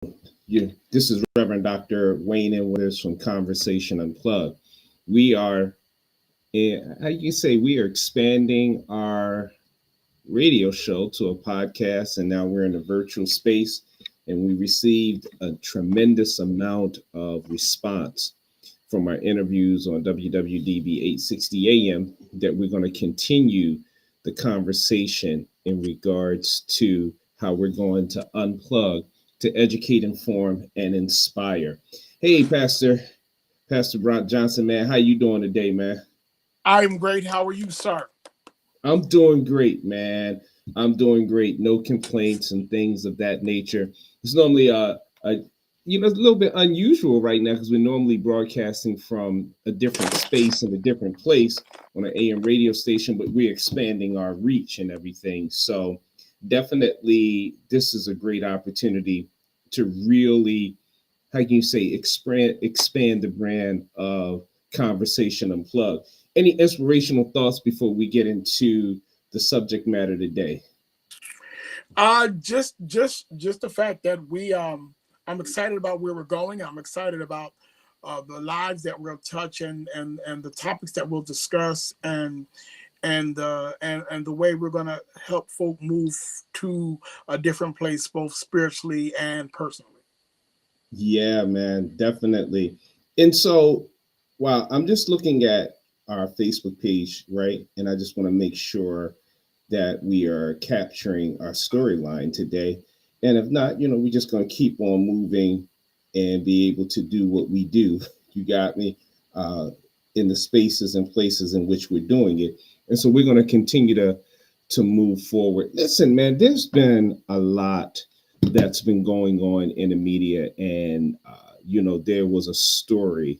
This is Reverend Dr. Wayne and Withers from Conversation Unplugged. We are, how you say, we are expanding our radio show to a podcast, and now we're in a virtual space. And we received a tremendous amount of response from our interviews on WWDB 860 AM that we're going to continue the conversation in regards to how we're going to unplug to educate, inform, and inspire. Hey, Pastor Brock Johnson, man, how you doing today, man? I'm great. How are you, sir? I'm doing great, man. I'm doing great. No complaints and things of that nature. It's normally it's a little bit unusual right now because we're normally broadcasting from a different space and a different place on an AM radio station, but we're expanding our reach and everything. So definitely, this is a great opportunity to really, how can you say, expand the brand of Conversation Unplugged. Any inspirational thoughts before we get into the subject matter today? Just the fact that I'm excited about where we're going. I'm excited about the lives that we'll touch and the topics that we'll discuss and the way we're gonna help folk move to a different place, both spiritually and personally. Yeah, man, definitely. And so, wow, I'm just looking at our Facebook page, right? And I just want to make sure that we are capturing our storyline today. And if not, we're just going to keep on moving and be able to do what we do. You got me, in the spaces and places in which we're doing it. And so we're going to continue to move forward. Listen, man, there's been a lot that's been going on in the media, and there was a story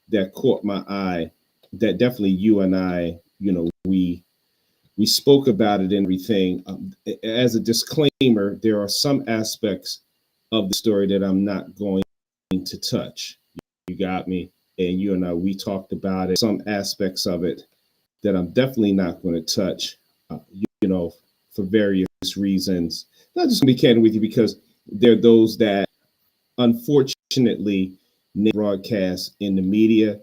that caught my eye that definitely you and I, we spoke about it and everything. As a disclaimer, there are some aspects of the story that I'm not going to touch. You got me. And you and I, we talked about it, some aspects of it that I'm definitely not going to touch, for various reasons. Not just going to be candid with you because there are those that unfortunately broadcast in the media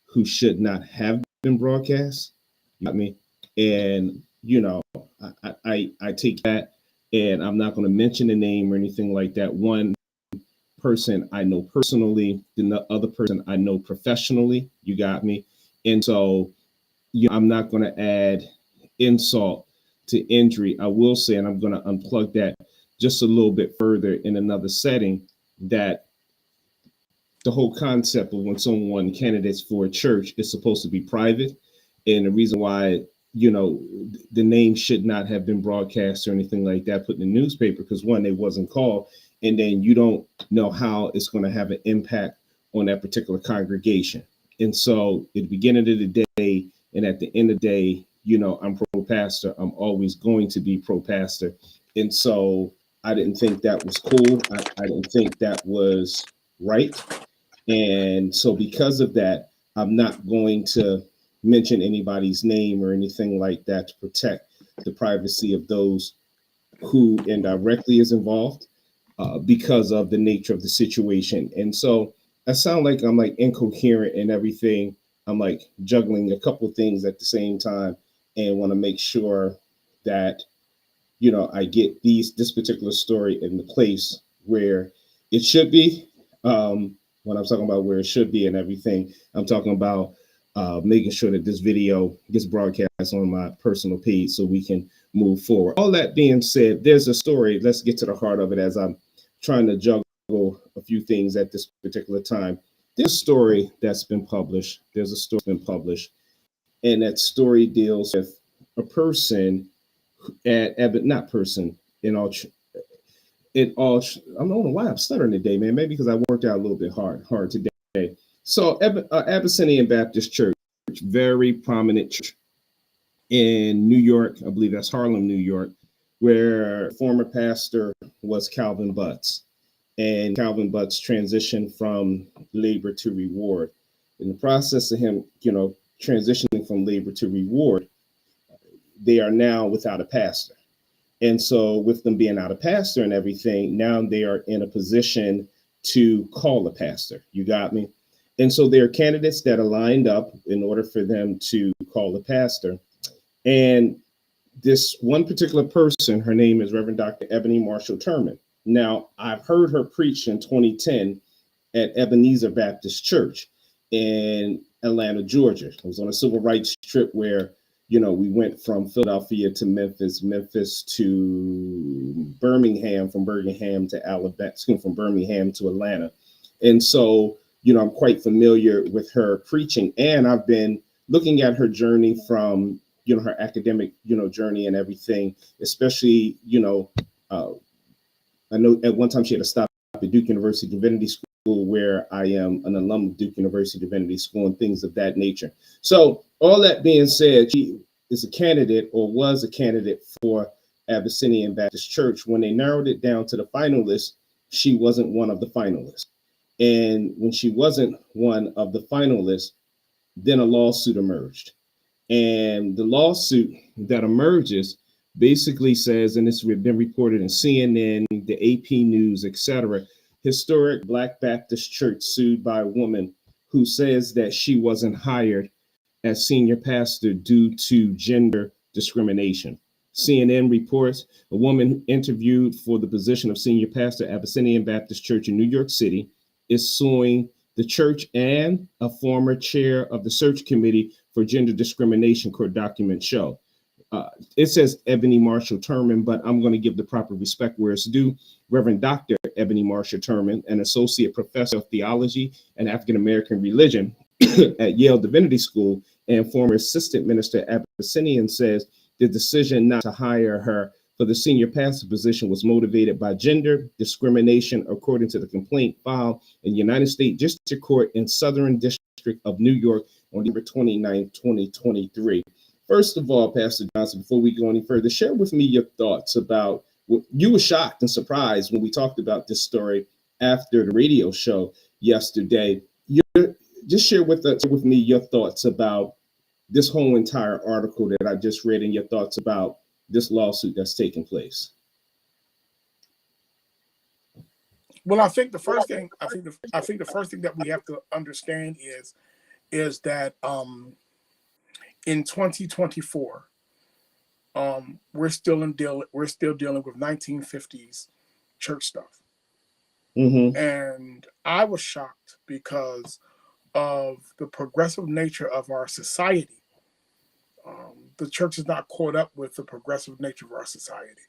who should not have been broadcast. You got me? And, I take that, and I'm not going to mention the name or anything like that. One person I know personally, the other person I know professionally. You got me? And so, I'm not going to add insult to injury. I will say, and I'm going to unplug that just a little bit further in another setting, that the whole concept of when someone candidates for a church is supposed to be private. And the reason why, the name should not have been broadcast or anything like that, put in the newspaper, because one, it wasn't called. And then you don't know how it's going to have an impact on that particular congregation. And so at the beginning of the day and at the end of the day, I'm pro pastor. I'm always going to be pro pastor. And so I didn't think that was cool. I didn't think that was right. And so because of that, I'm not going to mention anybody's name or anything like that to protect the privacy of those who indirectly is involved, because of the nature of the situation. And so I sound like I'm like incoherent and everything. I'm like juggling a couple of things at the same time and want to make sure that, I get this particular story in the place where it should be. When I'm talking about where it should be and everything, I'm talking about making sure that this video gets broadcast on my personal page so we can move forward. All that being said, there's a story. Let's get to the heart of it as I'm trying to juggle a few things at this particular time. There's a story that's been published. And that story deals with a person not person in all. I don't know why I'm stuttering today, man. Maybe because I worked out a little bit hard today. So Abyssinian Baptist Church, very prominent church in New York. I believe that's Harlem, New York, where former pastor was Calvin Butts. And Calvin Butts transitioned from labor to reward. In the process of him, transitioning from labor to reward, they are now without a pastor. And so with them being out of pastor and everything, now they are in a position to call a pastor. You got me? And so there are candidates that are lined up in order for them to call a pastor. And this one particular person, her name is Reverend Dr. Ebony Marshall Turman. Now, I've heard her preach in 2010 at Ebenezer Baptist Church in Atlanta, Georgia. It was on a civil rights trip where, we went from Philadelphia to Memphis to Birmingham, from Birmingham to Alabama, from Birmingham to Atlanta. And so, I'm quite familiar with her preaching, and I've been looking at her journey from, her academic, journey and everything, especially, I know at one time she had to stop at Duke University Divinity School, where I am an alum of Duke University Divinity School and things of that nature. So all that being said, she is a candidate, or was a candidate, for Abyssinian Baptist Church. When they narrowed it down to the finalists, she wasn't one of the finalists. And when she wasn't one of the finalists, then a lawsuit emerged. And the lawsuit that emerges basically says, and it's been reported in CNN, the AP News, etc., historic Black Baptist church sued by a woman who says that she wasn't hired as senior pastor due to gender discrimination. CNN reports a woman interviewed for the position of senior pastor at Abyssinian Baptist Church in New York City is suing the church and a former chair of the search committee for gender discrimination, court documents show. It says Ebony Marshall Turman, but I'm going to give the proper respect where it's due. Reverend Dr. Ebony Marshall Turman, an associate professor of theology and African American religion at Yale Divinity School and former assistant minister at Abyssinian, says the decision not to hire her for the senior pastor position was motivated by gender discrimination, according to the complaint filed in the United States District Court in Southern District of New York on November 29, 2023. First of all, Pastor Johnson, before we go any further, share with me your thoughts about what you were shocked and surprised when we talked about this story after the radio show yesterday. Just share with me your thoughts about this whole entire article that I just read, and your thoughts about this lawsuit that's taking place. Well, I think the first thing that we have to understand is that in 2024, we're still dealing with 1950s church stuff. Mm-hmm. And I was shocked because of the progressive nature of our society. The church is not caught up with the progressive nature of our society.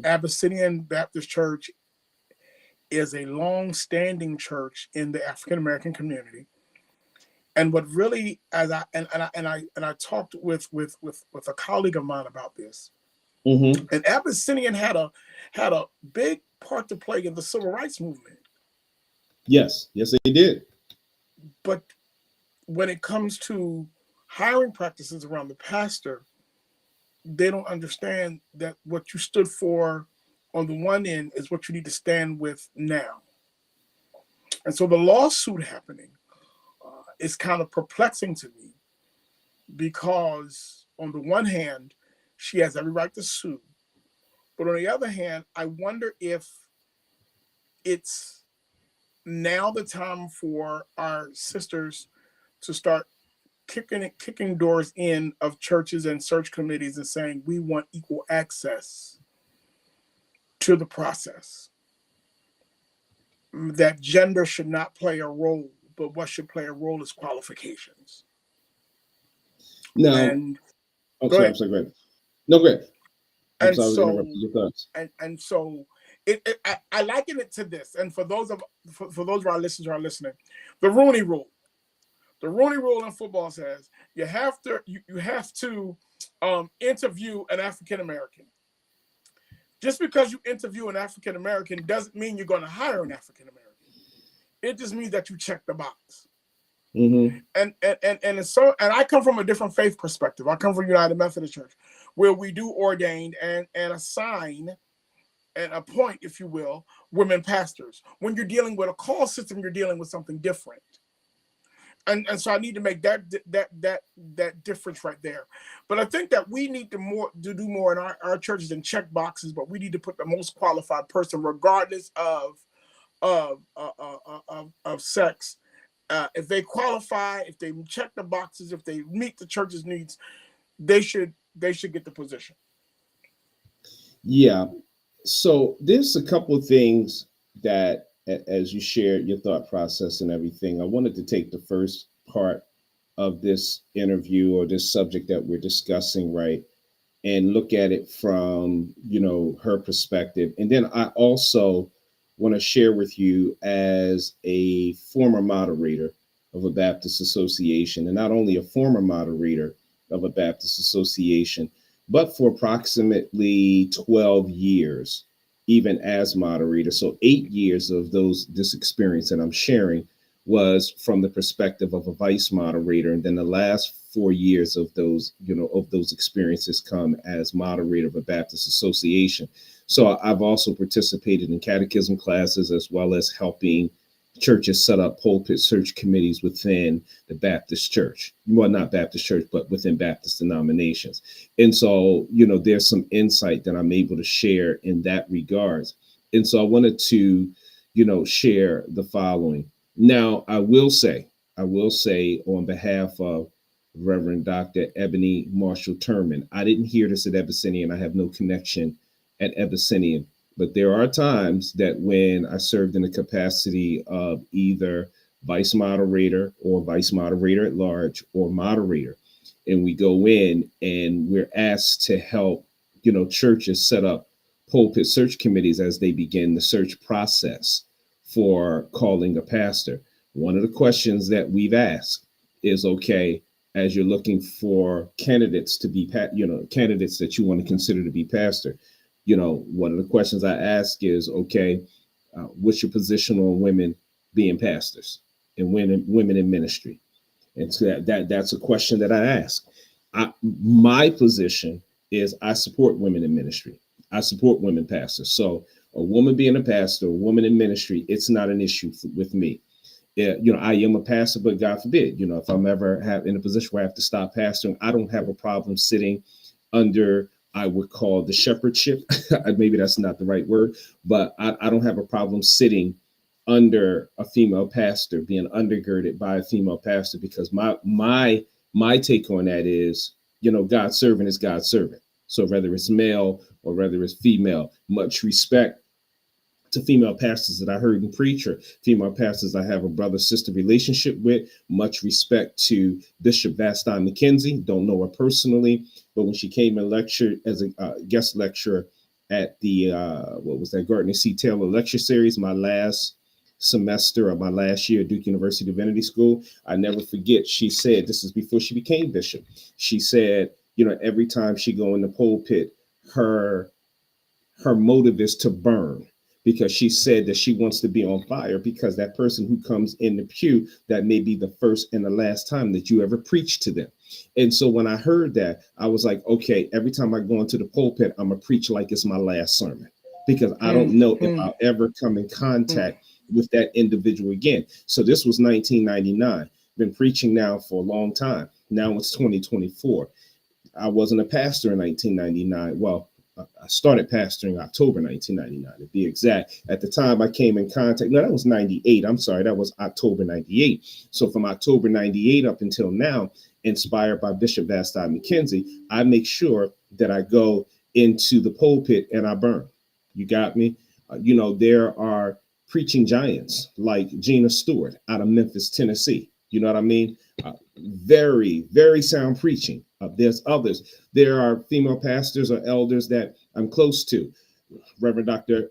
Abyssinian Baptist Church is a long-standing church in the African American community. And what really, as I talked with a colleague of mine about this, and Abyssinian had a big part to play in the civil rights movement. Yes, they did. But when it comes to hiring practices around the pastor, they don't understand that what you stood for on the one end is what you need to stand with now. And so the lawsuit happening is kind of perplexing to me, because on the one hand, she has every right to sue. But on the other hand, I wonder if it's now the time for our sisters to start kicking doors in of churches and search committees and saying, we want equal access to the process. That gender should not play a role, but what should play a role is qualifications. No. And I'm sorry, go ahead. No, great. And sorry, so, your thoughts. And so I liken it to this. And for those of our listeners who are listening, the Rooney Rule. The Rooney Rule in football says you have to interview an African American. Just because you interview an African American doesn't mean you're going to hire an African American. It just means that you check the box. And I come from a different faith perspective. I come from United Methodist Church, where we do ordain and assign and appoint, if you will, women pastors. When you're dealing with a call system, you're dealing with something different. and so I need to make that difference right there. But I think that we need to do more in our churches than check boxes, but we need to put the most qualified person, regardless of sex. If they qualify, if they check the boxes, if they meet the church's needs, they should get the position. Yeah. So there's a couple of things that, as you shared your thought process and everything, I wanted to take the first part of this interview or this subject that we're discussing, right, and look at it from, her perspective. And then I also want to share with you, as a former moderator of a Baptist association, and not only a former moderator of a Baptist association, but for approximately 12 years, even as moderator. So 8 years of this experience that I'm sharing was from the perspective of a vice moderator. And then the last 4 years of those, of those experiences come as moderator of a Baptist association. So I've also participated in catechism classes, as well as helping churches set up pulpit search committees within the Baptist church. Well, not Baptist church, but within Baptist denominations. And so, there's some insight that I'm able to share in that regards. And so I wanted to, share the following. Now, I will say on behalf of Reverend Dr. Ebony Marshall Turman, I didn't hear this at Abyssinian. I have no connection at Abyssinian. But there are times that when I served in the capacity of either vice moderator or vice moderator at large or moderator, and we go in and we're asked to help, churches set up pulpit search committees as they begin the search process for calling a pastor. One of the questions that we've asked is, okay, as you're looking for candidates to be, candidates that you want to consider to be pastor, one of the questions I ask is, okay, what's your position on women being pastors and women in ministry? And so that's a question that I ask. My position is I support women in ministry. I support women pastors. So a woman being a pastor, a woman in ministry, it's not an issue with me. I am a pastor, but God forbid, if I'm ever in a position where I have to stop pastoring, I don't have a problem sitting under, I would call, the shepherdship. Maybe that's not the right word, but I don't have a problem sitting under a female pastor, being undergirded by a female pastor, because my take on that is, God's servant is God's servant. So whether it's male or whether it's female, much respect to female pastors that I heard in preacher, female pastors I have a brother-sister relationship with. Much respect to Bishop Vasti McKenzie. Don't know her personally, but when she came and lectured as a guest lecturer at the, Gardner C. Taylor lecture series, my last semester of my last year at Duke University Divinity School, I never forget, she said, this is before she became bishop, she said, every time she go in the pulpit, her motive is to burn, because she said that she wants to be on fire, because that person who comes in the pew, that may be the first and the last time that you ever preach to them. And so when I heard that, I was like, okay, every time I go into the pulpit, I'm gonna preach like it's my last sermon, because I don't know if I'll ever come in contact with that individual again. So this was 1999. Been preaching now for a long time. Now it's 2024. I wasn't a pastor in 1999. Well, I started pastoring October 1999 to be exact. At the time I came in contact, no, that was 98. I'm sorry, that was October 98. So from October 98 up until now, inspired by Bishop Vasti McKenzie, I make sure that I go into the pulpit and I burn. You got me? There are preaching giants like Gina Stewart out of Memphis, Tennessee. You know what I mean? Very, very sound preaching. There's others. There are female pastors or elders that I'm close to. Reverend Dr.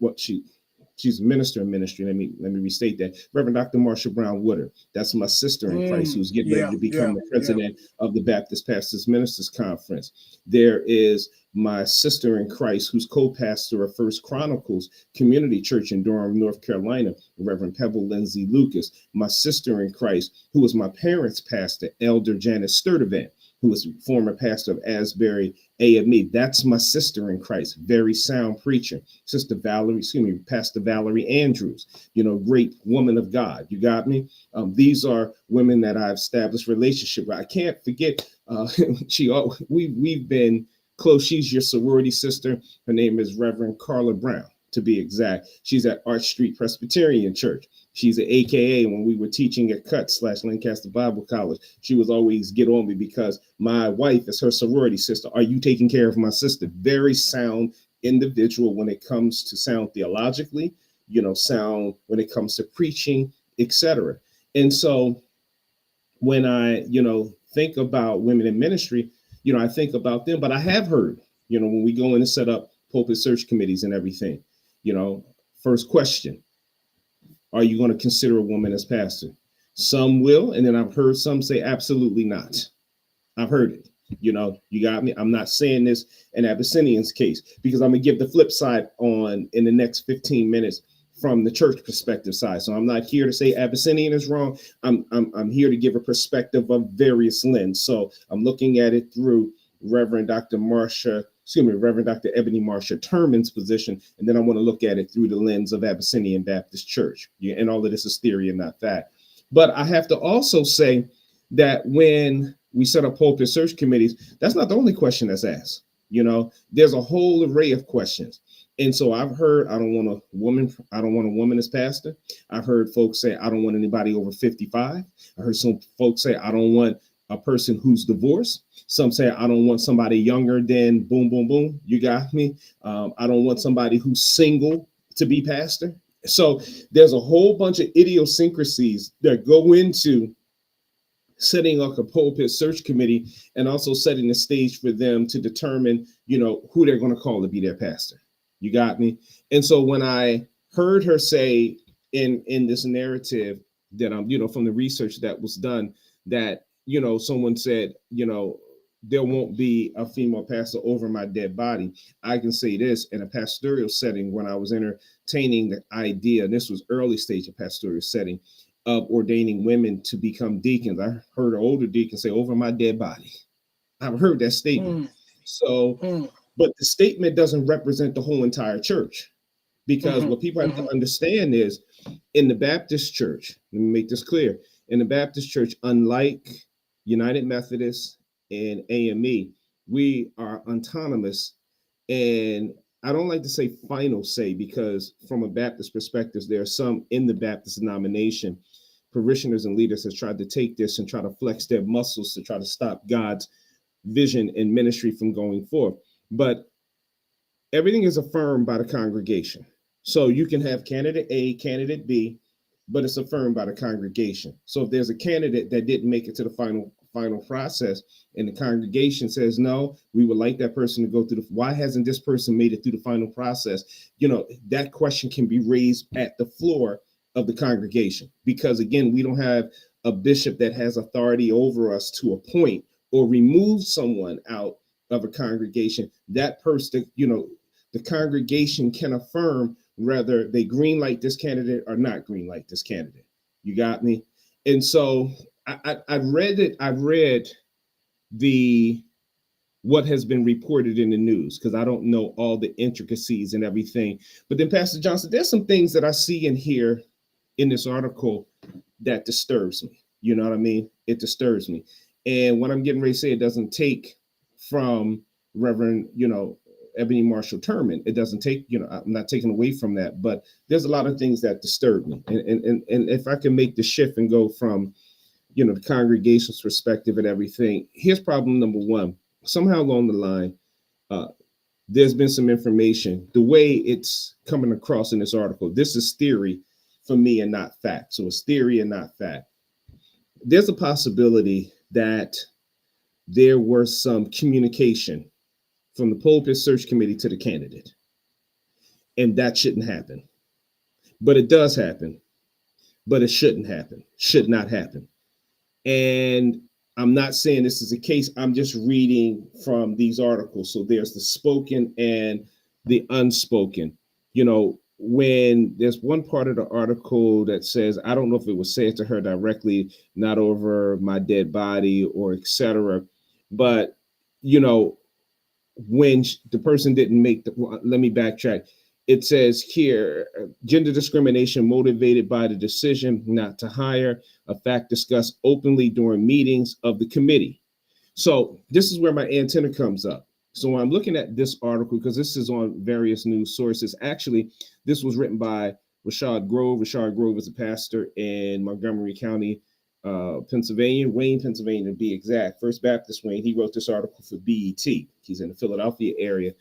She's a minister in ministry. Let me restate that. Reverend Dr. Marsha Brown Woodard. That's my sister in Christ, who's getting ready to become the president of the Baptist Pastors Ministers Conference. There is my sister in Christ, who's co-pastor of First Chronicles Community Church in Durham, North Carolina, Reverend Pebble Lindsay Lucas. My sister in Christ, who was my parents' pastor, Elder Janice Sturdivant, who was former pastor of Asbury AME. That's my sister in Christ, very sound preacher. Sister Valerie, Pastor Valerie Andrews, great woman of God. You got me? These are women that I've established relationship with. I can't forget, we've been close. She's your sorority sister. Her name is Reverend Carla Brown, to be exact. She's at Arch Street Presbyterian Church. She's an AKA when we were teaching at Cut/Lancaster Bible College. She was always get on me because my wife is her sorority sister. Are you taking care of my sister? Very sound individual when it comes to sound theologically, sound when it comes to preaching, etc. And so when I, think about women in ministry, I think about them, but I have heard, when we go in and set up pulpit search committees and everything, first question, are you going to consider a woman as pastor? Some will, and then I've heard some say absolutely not. I've heard it. You got me. I'm not saying this in Abyssinian's case because I'm gonna give the flip side on in the next 15 minutes from the church perspective side. So I'm not here to say Abyssinian is wrong. I'm here to give a perspective of various lens. So I'm looking at it through Reverend Dr. Ebony Marsha Terman's position, and then I want to look at it through the lens of Abyssinian Baptist Church. Yeah, and all of this is theory and not fact. But I have to also say that when we set up pulpit search committees, that's not the only question that's asked. There's a whole array of questions. And so I've heard, I don't want a woman as pastor. I've heard folks say, I don't want anybody over 55. I heard some folks say, I don't want a person who's divorced. Some say, I don't want somebody younger than boom, boom, boom. You got me. I don't want somebody who's single to be pastor. So there's a whole bunch of idiosyncrasies that go into setting up a pulpit search committee and also setting the stage for them to determine, who they're going to call to be their pastor. You got me? And so when I heard her say in this narrative that from the research that was done, that, someone said, there won't be a female pastor over my dead body. I can say this in a pastoral setting when I was entertaining the idea, and this was early stage of pastoral setting, of ordaining women to become deacons. I heard an older deacon say, over my dead body. I've heard that statement. But the statement doesn't represent the whole entire church, because what people have to understand is in the Baptist church, let me make this clear, in the Baptist church, unlike United Methodist and AME, we are autonomous. And I don't like to say final say, because from a Baptist perspective, there are some in the Baptist denomination, parishioners and leaders has tried to take this and try to flex their muscles to try to stop God's vision and ministry from going forth. But everything is affirmed by the congregation. So you can have candidate A, candidate B, but it's affirmed by the congregation. So if there's a candidate that didn't make it to the final process and the congregation says, no, we would like that person to go through why hasn't this person made it through the final process? That question can be raised at the floor of the congregation, because again, we don't have a bishop that has authority over us to appoint or remove someone out of a congregation. That person, the congregation can affirm whether they green light this candidate or not green light this candidate. You got me? And so I've read what has been reported in the news, because I don't know all the intricacies and everything. But then, Pastor Johnson, there's some things that I see and hear in this article that disturbs me. You know what I mean? It disturbs me. And what I'm getting ready to say, it doesn't take from Reverend, Ebony Marshall Terman. It doesn't take, I'm not taking away from that, but there's a lot of things that disturb me. And if I can make the shift and go from, the congregation's perspective and everything, here's problem number one. Somehow along the line, there's been some information, the way it's coming across in this article, this is theory for me and not fact. So it's theory and not fact. There's a possibility that there was some communication from the pulpit search committee to the candidate, and that shouldn't happen. But it does happen, but it shouldn't happen, should not happen. And I'm not saying this is a case, I'm just reading from these articles. So there's the spoken and the unspoken. When there's one part of the article that says, I don't know if it was said to her directly, not over my dead body or etc. But, when the person didn't make the, well, let me backtrack. It says here, gender discrimination motivated by the decision not to hire, a fact discussed openly during meetings of the committee. So this is where my antenna comes up. So when I'm looking at this article, because this is on various news sources, actually, this was written by Rashad Grove. Rashad Grove is a pastor in Montgomery County, Pennsylvania, Wayne, Pennsylvania to be exact. First Baptist Wayne. He wrote this article for BET. He's in the Philadelphia area.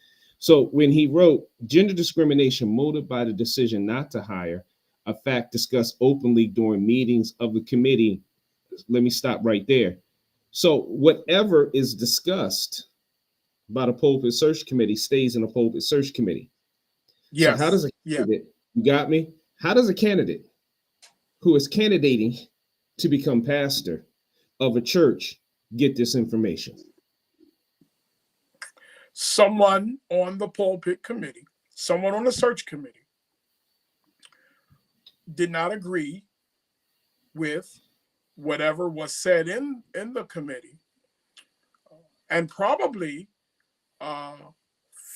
So when he wrote gender discrimination motivated by the decision not to hire, a fact discussed openly during meetings of the committee. Let me stop right there. So whatever is discussed by the pulpit search committee stays in the pulpit search committee. Yes. So how does a candidate, you got me? How does a candidate who is candidating to become pastor of a church get this information? Someone on the pulpit committee, someone on the search committee did not agree with whatever was said in the committee, and probably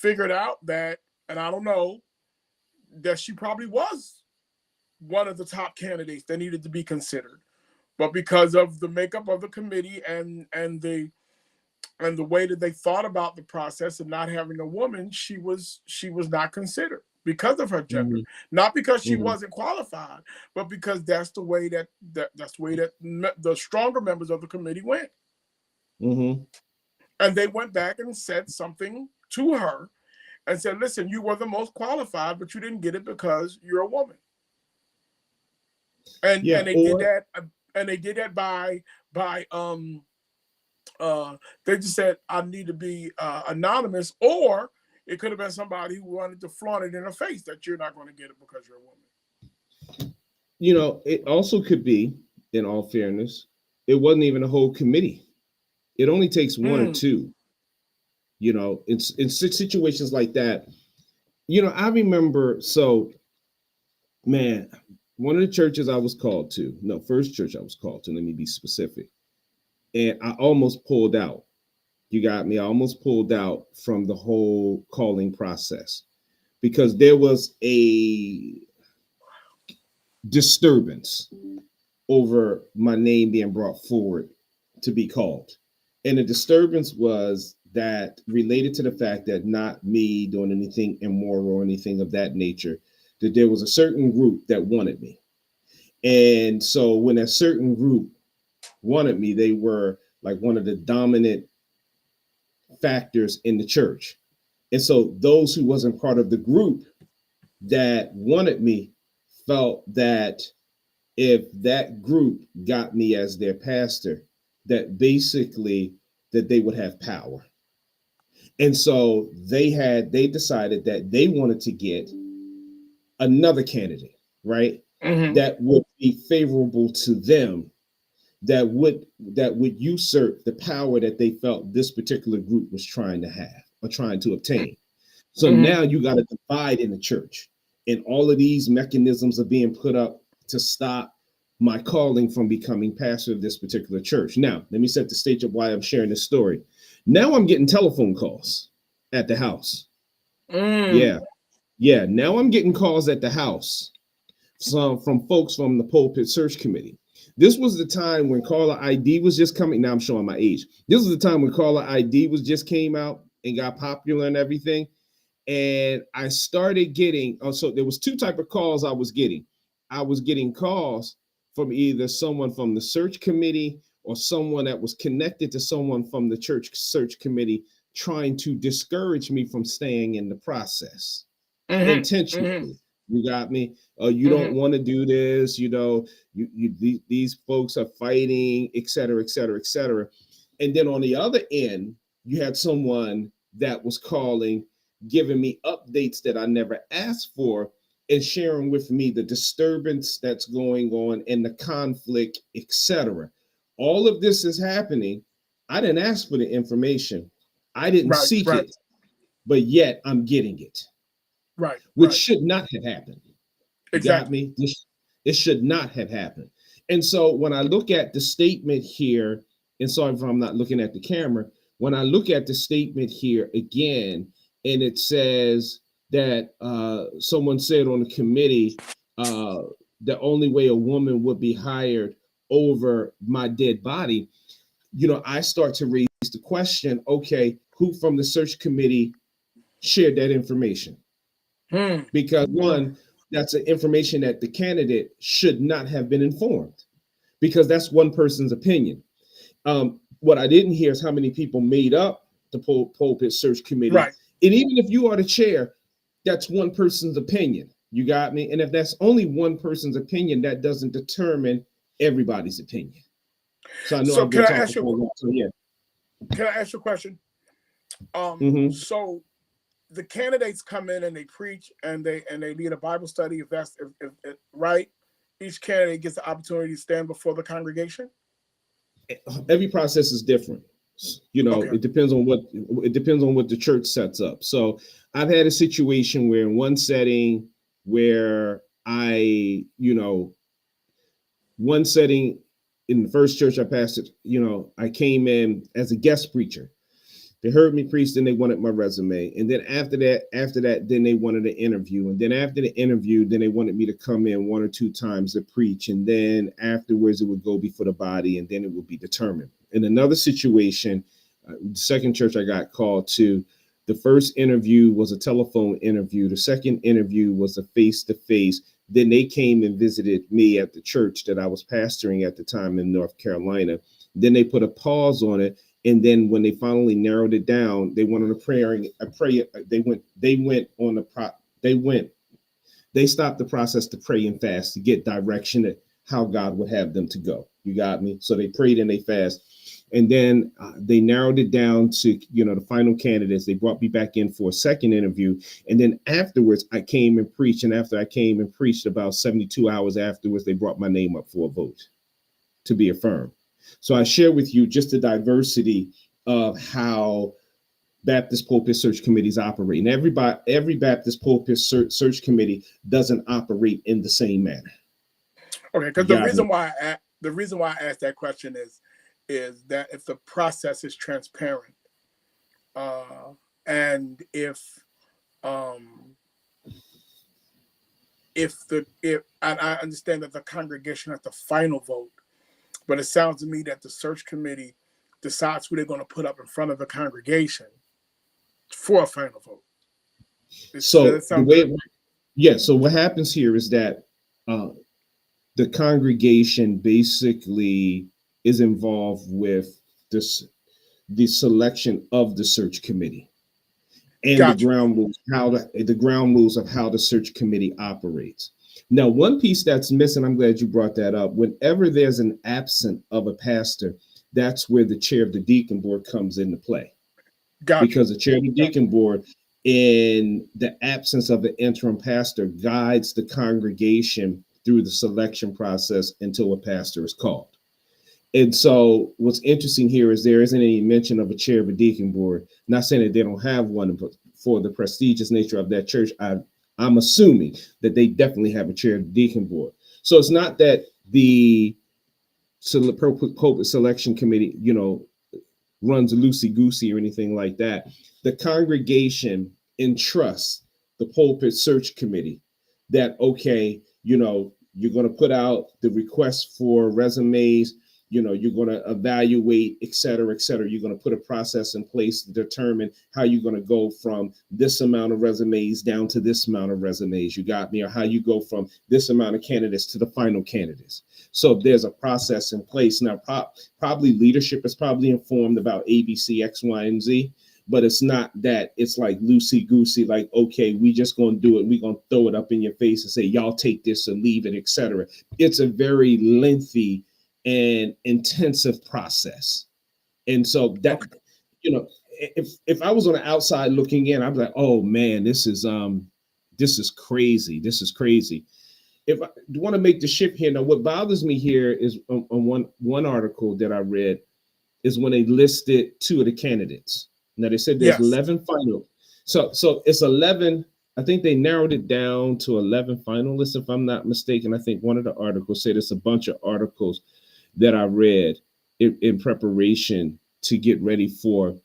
figured out that, and I don't know, that she probably was one of the top candidates that needed to be considered. But because of the makeup of the committee and the way that they thought about the process and not having a woman, she was not considered because of her gender, not because she wasn't qualified, but because that's the way that the stronger members of the committee went. And they went back and said something to her and said, listen, you were the most qualified, but you didn't get it because you're a woman. And they did that, and they did that by they just said, I need to be anonymous, or it could have been somebody who wanted to flaunt it in her face that you're not going to get it because you're a woman. You know, it also could be, in all fairness, it wasn't even a whole committee. It only takes one or two. You know, it's in situations like that. You know, I remember, so, man, one of the churches I was called to, no, first church I was called to, let me be specific. And I almost pulled out. You got me? I almost pulled out from the whole calling process because there was a disturbance over my name being brought forward to be called. And the disturbance was that related to the fact that not me doing anything immoral or anything of that nature, that there was a certain group that wanted me. And so when a certain group wanted me, they were like one of the dominant factors in the church. And so those who wasn't part of the group that wanted me felt that if that group got me as their pastor, that basically that they would have power. And so they decided that they wanted to get another candidate, right? That would be favorable to them, that would usurp the power that they felt this particular group was trying to have or trying to obtain. So now you got to divide in the church, and all of these mechanisms are being put up to stop my calling from becoming pastor of this particular church. Now, let me set the stage of why I'm sharing this story. Now I'm getting telephone calls at the house. Yeah. Now I'm getting calls at the house from folks from the pulpit search committee. This was the time when caller ID was just coming. Now I'm showing my age. This was the time when caller ID was just came out and got popular and everything. And I started getting, so there was two type of calls I was getting. I was getting calls from either someone from the search committee or someone that was connected to someone from the church search committee trying to discourage me from staying in the process intentionally. You got me? You don't want to do this, you know, these folks are fighting, et cetera, et cetera, et cetera. And then on the other end, you had someone that was calling, giving me updates that I never asked for and sharing with me the disturbance that's going on and the conflict, et cetera. All of this is happening. I didn't ask for the information. I didn't seek it, but yet I'm getting it. Which should not have happened. Exactly. Got me? It should not have happened. And so when I look at the statement here, and sorry if I'm not looking at the camera, when I look at the statement here again, and it says that someone said on the committee, the only way a woman would be hired over my dead body, I start to raise the question, okay, who from the search committee shared that information? Because one, that's an information that the candidate should not have been informed, because that's one person's opinion. What I didn't hear is how many people made up the pulpit search committee. Right. And even if you are the chair, that's one person's opinion. You got me? And if that's only one person's opinion, that doesn't determine everybody's opinion. So I know I've been talking for a while. So yeah. Can I ask you a question? So the candidates come in and they preach and they lead a Bible study. If that's if right, each candidate gets the opportunity to stand before the congregation. Every process is different. Okay. It depends on what the church sets up. So I've had a situation where in one setting where one setting in the first church I pastored, I came in as a guest preacher. They heard me preach, then they wanted my resume. And then after that, then they wanted an interview. And then after the interview, then they wanted me to come in 1 or 2 times to preach. And then afterwards, it would go before the body, and then it would be determined. In another situation, the second church I got called to, the first interview was a telephone interview. The second interview was a face-to-face. Then they came and visited me at the church that I was pastoring at the time in North Carolina. Then they put a pause on it. And then when they finally narrowed it down, they went on they stopped the process to pray and fast to get direction at how God would have them to go. You got me? So they prayed and they fast. And then they narrowed it down to, the final candidates. They brought me back in for a second interview. And then afterwards, I came and preached. And after I came and preached, about 72 hours afterwards, they brought my name up for a vote to be affirmed. So I share with you just the diversity of how Baptist pulpit search committees operate. And every Baptist pulpit search committee doesn't operate in the same manner. Okay, because the reason why I asked that question is that if the process is transparent, and if I understand that the congregation has the final vote. But it sounds to me that the search committee decides who they're going to put up in front of the congregation for a final vote. So what happens here is that the congregation basically is involved with the selection of the search committee and the ground rules of how the search committee operates. Now, one piece that's missing, I'm glad you brought that up. Whenever there's an absence of a pastor, that's where the chair of the deacon board comes into play. Because the chair of the deacon board, in the absence of an interim pastor, guides the congregation through the selection process until a pastor is called. And so what's interesting here is there isn't any mention of a chair of a deacon board. Not saying that they don't have one, but for the prestigious nature of that church, I'm assuming that they definitely have a chair of the deacon board. So it's not that the pulpit selection committee, runs loosey-goosey or anything like that. The congregation entrusts the pulpit search committee that, okay, you're going to put out the request for resumes, you're going to evaluate, et cetera, et cetera. You're going to put a process in place to determine how you're going to go from this amount of resumes down to this amount of resumes. You got me? Or how you go from this amount of candidates to the final candidates. So there's a process in place. Now, probably leadership is probably informed about A, B, C, X, Y, and Z. But it's not that it's like loosey-goosey, like, okay, we just going to do it. We're going to throw it up in your face and say, y'all take this or leave it, et cetera. It's a very lengthy and intensive process. And so that, if I was on the outside looking in, I'd be like, oh man, this is crazy. This is crazy. If I want to make the shift here, now what bothers me here is on one article that I read is when they listed 2 of the candidates. Now they said there's 11 final. So it's 11. I think they narrowed it down to 11 finalists, if I'm not mistaken. I think one of the articles said it's a bunch of articles that I read in preparation to get ready for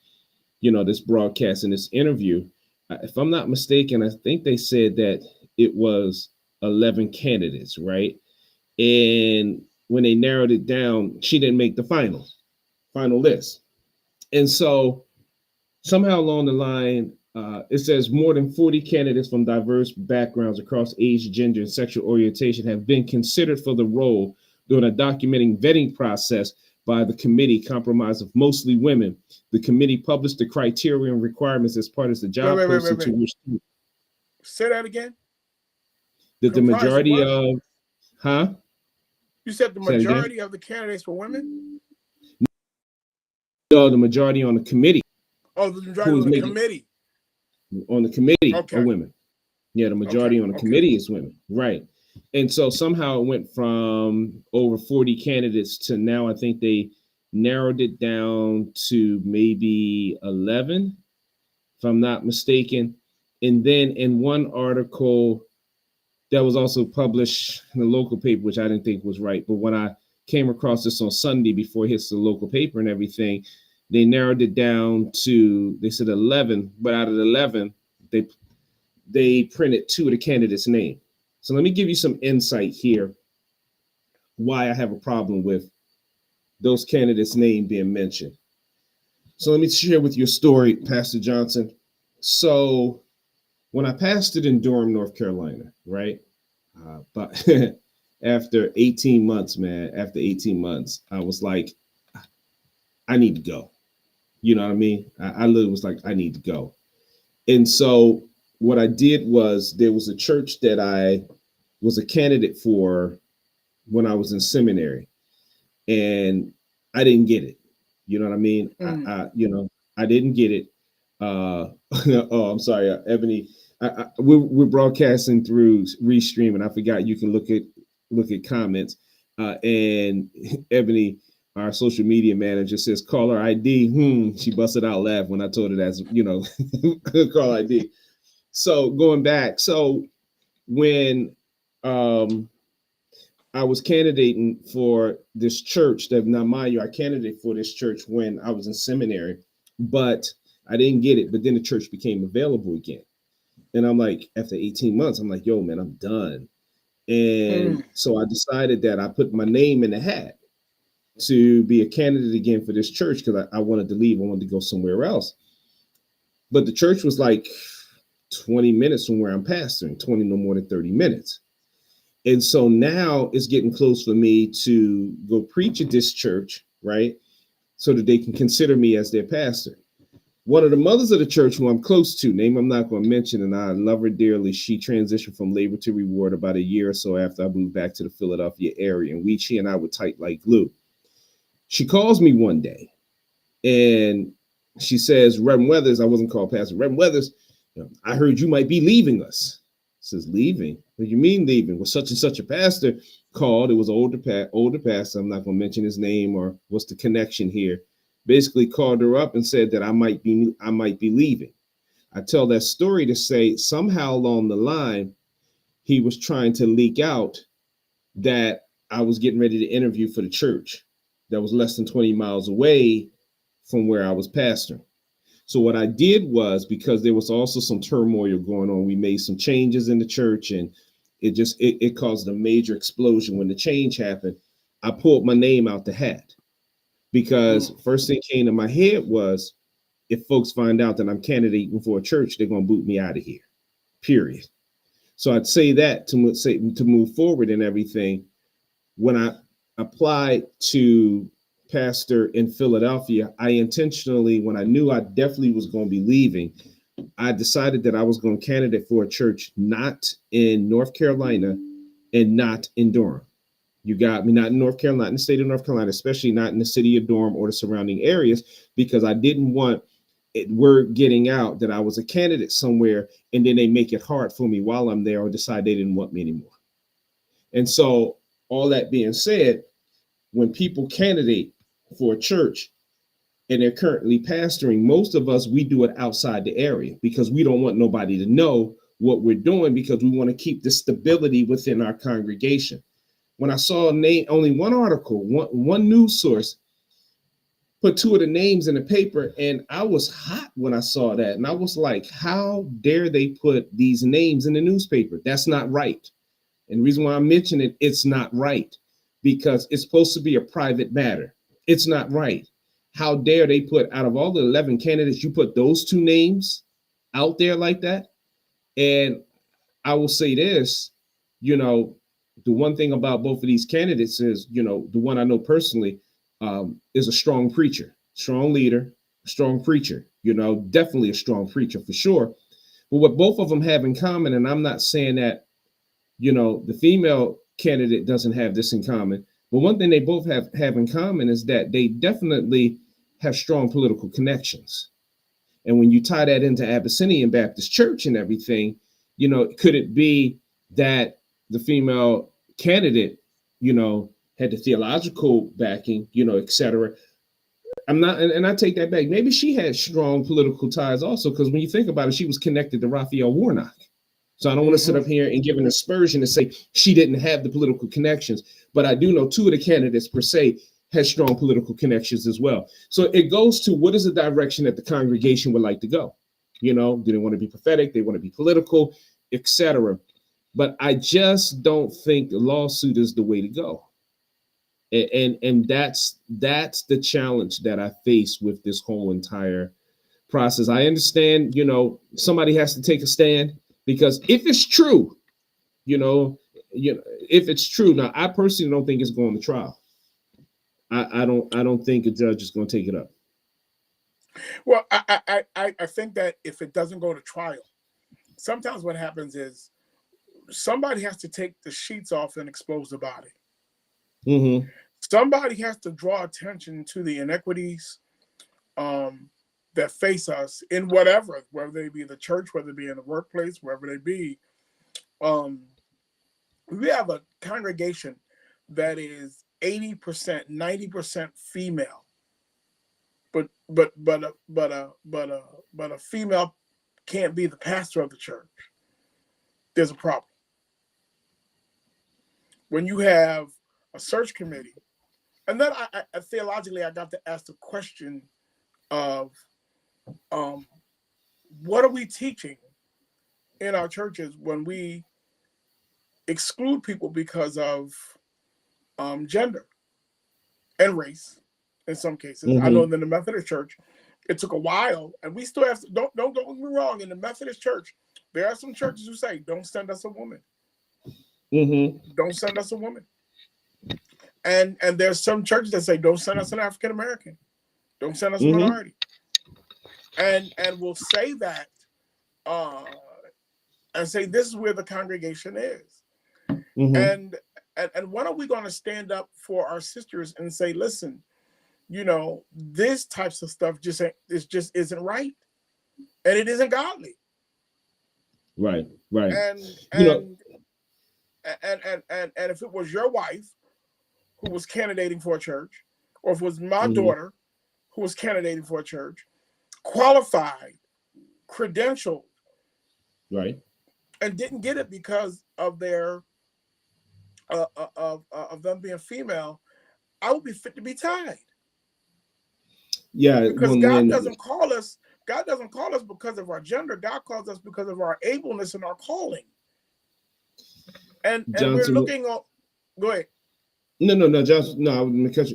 this broadcast and this interview. If I'm not mistaken, I think they said that it was 11 candidates, right? And when they narrowed it down, she didn't make the final list. And so somehow along the line, it says more than 40 candidates from diverse backgrounds across age, gender, and sexual orientation have been considered for the role during a documenting vetting process by the committee comprised of mostly women. The committee published the criteria and requirements as part of the job posting to which. Say that again. That the majority of, You said the majority of the candidates were women? No, the majority on the committee. Oh, the majority on the committee. On the committee are women. Yeah, the majority on the committee is women. Right. And so somehow it went from over 40 candidates to now I think they narrowed it down to maybe 11, if I'm not mistaken. And then in one article that was also published in the local paper, which I didn't think was right, but when I came across this on Sunday before it hits the local paper and everything, they narrowed it down to, they said 11, but out of the 11, they printed 2 of the candidates' name. So let me give you some insight here why I have a problem with those candidates' name being mentioned. So let me share with you a story, Pastor Johnson. So when I pastored in Durham, North Carolina, right? But after 18 months, I was like, I need to go. You know what I mean? I literally was like, I need to go. And so what I did was there was a church that I was a candidate for when I was in seminary, and I didn't get it. You know what I mean? I didn't get it. Oh, I'm sorry, Ebony. We're broadcasting through Restream, and I forgot you can look at comments. And Ebony, our social media manager, says caller ID. She busted out laugh when I told her that's call ID. So going back, so when I was candidating for this church, that now mind you, I candidated for this church when I was in seminary, but I didn't get it. But then the church became available again. And I'm like, after 18 months, I'm like, yo, man, I'm done. And so I decided that I put my name in the hat to be a candidate again for this church because I wanted to leave. I wanted to go somewhere else. But the church was like 20 minutes from where I'm pastoring, 20, no more than 30 minutes. And so now it's getting close for me to go preach at this church, right? So that they can consider me as their pastor. One of the mothers of the church who I'm close to, name I'm not going to mention, and I love her dearly. She transitioned from labor to reward about a year or so after I moved back to the Philadelphia area. And she and I were tight like glue. She calls me one day and she says, Reverend Weathers, I wasn't called Pastor, Reverend Weathers, I heard you might be leaving us. Says, leaving? What do you mean leaving? Well, such and such a pastor called. It was an older pastor. I'm not going to mention his name or what's the connection here. Basically called her up and said that I might be leaving. I tell that story to say somehow along the line, he was trying to leak out that I was getting ready to interview for the church that was less than 20 miles away from where I was pastoring. So what I did was, because there was also some turmoil going on, we made some changes in the church, and it caused a major explosion. When the change happened, I pulled my name out the hat, because first thing came to my head was, if folks find out that I'm candidating for a church, they're going to boot me out of here, period. So I'd say that to move forward and everything. When I applied to pastor in Philadelphia, I intentionally, when I knew I definitely was going to be leaving, I decided that I was going to candidate for a church not in North Carolina and not in Durham. You got me, not in North Carolina, in the state of North Carolina, especially not in the city of Durham or the surrounding areas, because I didn't want word getting out that I was a candidate somewhere and then they make it hard for me while I'm there or decide they didn't want me anymore. And so all that being said, when people candidate for a church and they're currently pastoring, most of us, we do it outside the area because we don't want nobody to know what we're doing, because we want to keep the stability within our congregation. When I saw only one article, one news source put two of the names in the paper, and I was hot when I saw that. And I was like, how dare they put these names in the newspaper? That's not right. And the reason why I mention it, it's not right, because it's supposed to be a private matter. It's not right. How dare they put, out of all the 11 candidates, you put those two names out there like that? And I will say this, you know, the one thing about both of these candidates is, you know, the one I know personally is a strong preacher, strong leader, strong preacher, you know, definitely a strong preacher for sure. But what both of them have in common, and I'm not saying that, you know, the female candidate doesn't have this in common, but one thing they both have in common is that they definitely have strong political connections. And when you tie that into Abyssinian Baptist Church and everything, you know, could it be that the female candidate, you know, had the theological backing, you know, et cetera? I'm not, and I take that back. Maybe she had strong political ties also, because when you think about it, she was connected to Raphael Warnock. So I don't want to sit up here and give an aspersion and say she didn't have the political connections, but I do know two of the candidates per se had strong political connections as well. So it goes to, what is the direction that the congregation would like to go? You know, do they want to be prophetic? They want to be political, etc. But I just don't think the lawsuit is the way to go. And that's the challenge that I face with this whole entire process. I understand, you know, somebody has to take a stand, because if it's true, you know, if it's true, now I personally don't think it's going to trial. I don't think a judge is going to take it up. Well, I think that if it doesn't go to trial, sometimes what happens is somebody has to take the sheets off and expose the body. Mm-hmm. Somebody has to draw attention to the inequities that face us in whatever, whether they be the church, whether they be in the workplace, wherever they be. We have a congregation that is 80%, 90% female, but a female can't be the pastor of the church. There's a problem. When you have a search committee, and then I theologically I got to ask the question of what are we teaching in our churches when we exclude people because of gender and race in some cases. Mm-hmm. I know in the Methodist Church, it took a while, and we still have to, don't get me wrong, in the Methodist Church, there are some churches who say, don't send us a woman. Mm-hmm. Don't send us a woman. And there's some churches that say, don't send us an African American. Don't send us a minority. And we'll say that and say this is where the congregation is. And when are we going to stand up for our sisters and say, listen, you know, this types of stuff just isn't right, and it isn't godly. Right. And if it was your wife who was candidating for a church, or if it was my daughter who was candidating for a church, qualified, credentialed, right, and didn't get it because of their of them being female, I would be fit to be tied. Yeah, because God doesn't call us. God doesn't call us because of our gender. God calls us because of our ableness and our calling. And Johnson, we're looking on. Go ahead. No, Johnson. No, because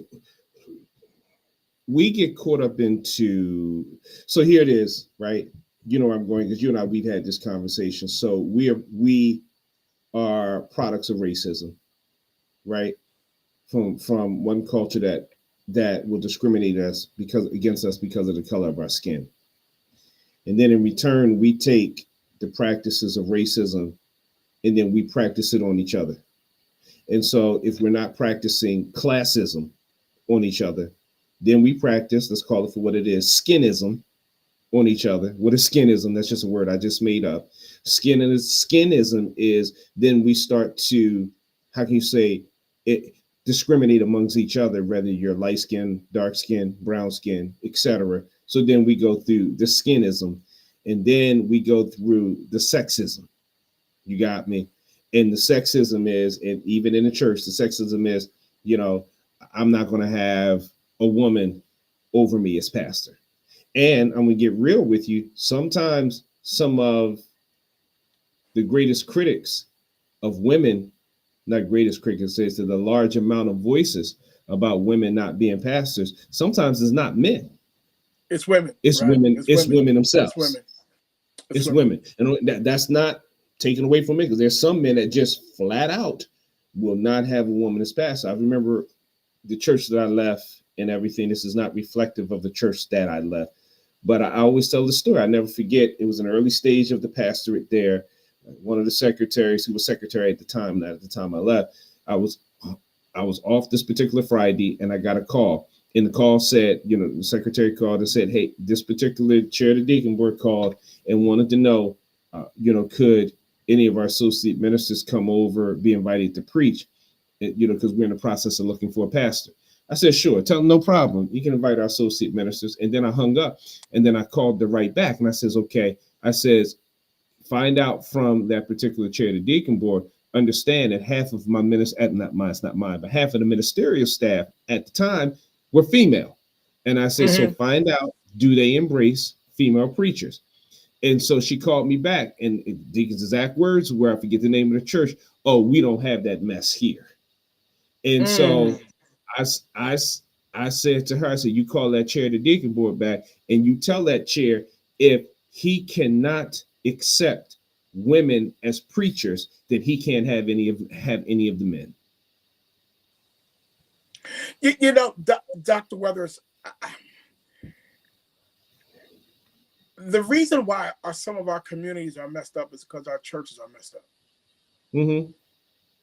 we get caught up into. So here it is, right? You know where I'm going, because you and I, we've had this conversation. So we are products of racism, right? From one culture that will discriminate us against us because of the color of our skin. And then in return, we take the practices of racism and then we practice it on each other. And so if we're not practicing classism on each other, then we practice, let's call it for what it is, skinism on each other. What is skinism? That's just a word I just made up. Skinism is then we start to, how can you say it, discriminate amongst each other, whether you're light skin, dark skin, brown skin, etc. So then we go through the skinism, and then we go through the sexism. You got me? And the sexism is, and even in the church, the sexism is, you know, I'm not going to have a woman over me as pastor. And I'm going to get real with you. Sometimes some of the greatest critics of women, not greatest critics, says that the large amount of voices about women not being pastors, sometimes it's not men. It's women. It's right? women. It's women themselves. It's women. It's women. And that's not taken away from me, because there's some men that just flat out will not have a woman as pastor. I remember the church that I left and everything. This is not reflective of the church that I left, but I always tell the story. I never forget. It was an early stage of the pastorate there. One of the secretaries, who was secretary at the time, not at the time I left, I was off this particular Friday, and I got a call. And the call said, the secretary called and said, "Hey, this particular chair of the deacon board called and wanted to know, could any of our associate ministers come over, be invited to preach, because we're in the process of looking for a pastor." I said, "Sure, tell them no problem. You can invite our associate ministers." And then I hung up, and then I called the right back, and I says, "Okay," I says, "find out from that particular chair of the deacon board, understand that half of my it's not mine, but half of the ministerial staff at the time were female." And I said, "So find out, do they embrace female preachers?" And so she called me back, and Deacon's exact words were, I forget the name of the church, "Oh, we don't have that mess here." And so I said to her, I said, "You call that chair of the deacon board back, and you tell that chair, if he cannot accept women as preachers, that he can't have any of the men." Dr. Weathers, the reason why some of our communities are messed up is because our churches are messed up. Mm-hmm.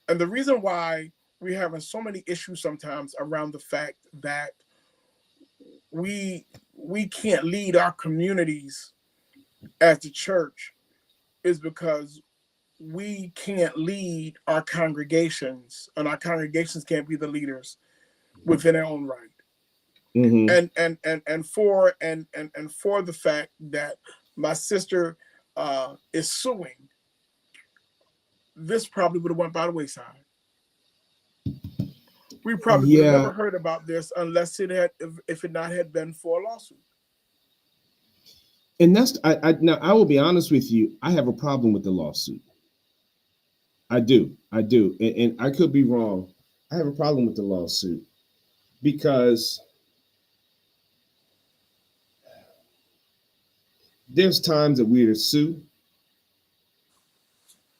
And the reason why we're having so many issues sometimes around the fact that we can't lead our communities as the church is because we can't lead our congregations, and our congregations can't be the leaders within their own right. Mm-hmm. And for the fact that my sister is suing, this probably would have went by the wayside. We probably would have never heard about this unless if it not had been for a lawsuit. And that's now I will be honest with you, I have a problem with the lawsuit. I do. And I could be wrong. I have a problem with the lawsuit because there's times that we're to sue,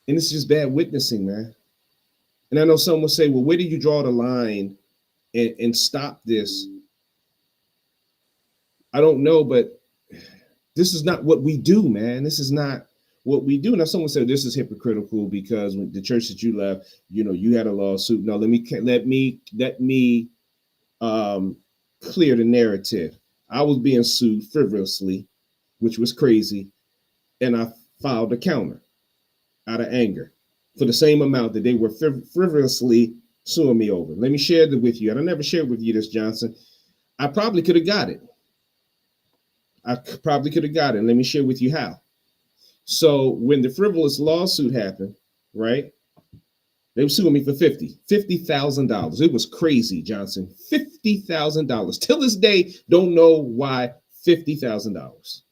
and it's just bad witnessing, man. And I know someone will say, "Well, where do you draw the line and stop this?" I don't know, but this is not what we do, man. This is not what we do. Now, someone said this is hypocritical because when the church that you left, you had a lawsuit. No, let me clear the narrative. I was being sued frivolously, which was crazy, and I filed a counter out of anger for the same amount that they were frivolously suing me over. Let me share that with you. And I never shared with you this, Johnson. I probably could have got it. And let me share with you how. So when the frivolous lawsuit happened, right, they were suing me for $50,000. It was crazy, Johnson. $50,000. Till this day, don't know why. $50,000.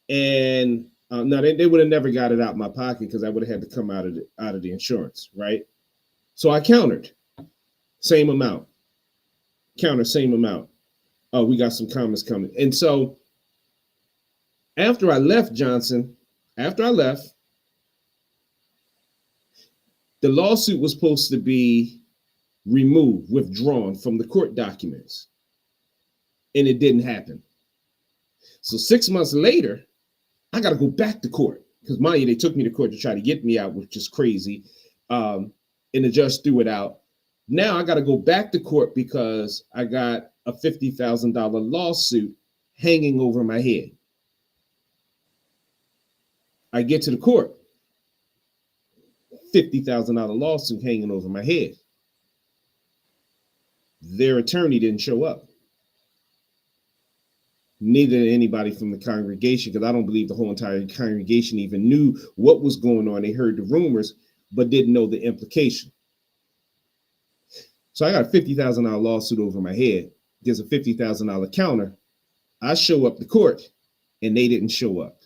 And now they would have never got it out of my pocket because I would have had to come out of the insurance, right? So I countered, same amount. Counter, same amount. Oh, we got some comments coming. And so after I left, Johnson, the lawsuit was supposed to be withdrawn from the court documents, and it didn't happen. So 6 months later, I got to go back to court because, mind you, they took me to court to try to get me out, which is crazy. And the judge threw it out. Now I got to go back to court because I got a $50,000 lawsuit hanging over my head. I get to the court, $50,000 lawsuit hanging over my head. Their attorney didn't show up. Neither did anybody from the congregation, because I don't believe the whole entire congregation even knew what was going on. They heard the rumors, but didn't know the implication. So I got a $50,000 lawsuit over my head. There's a $50,000 counter I show up to court and they didn't show up.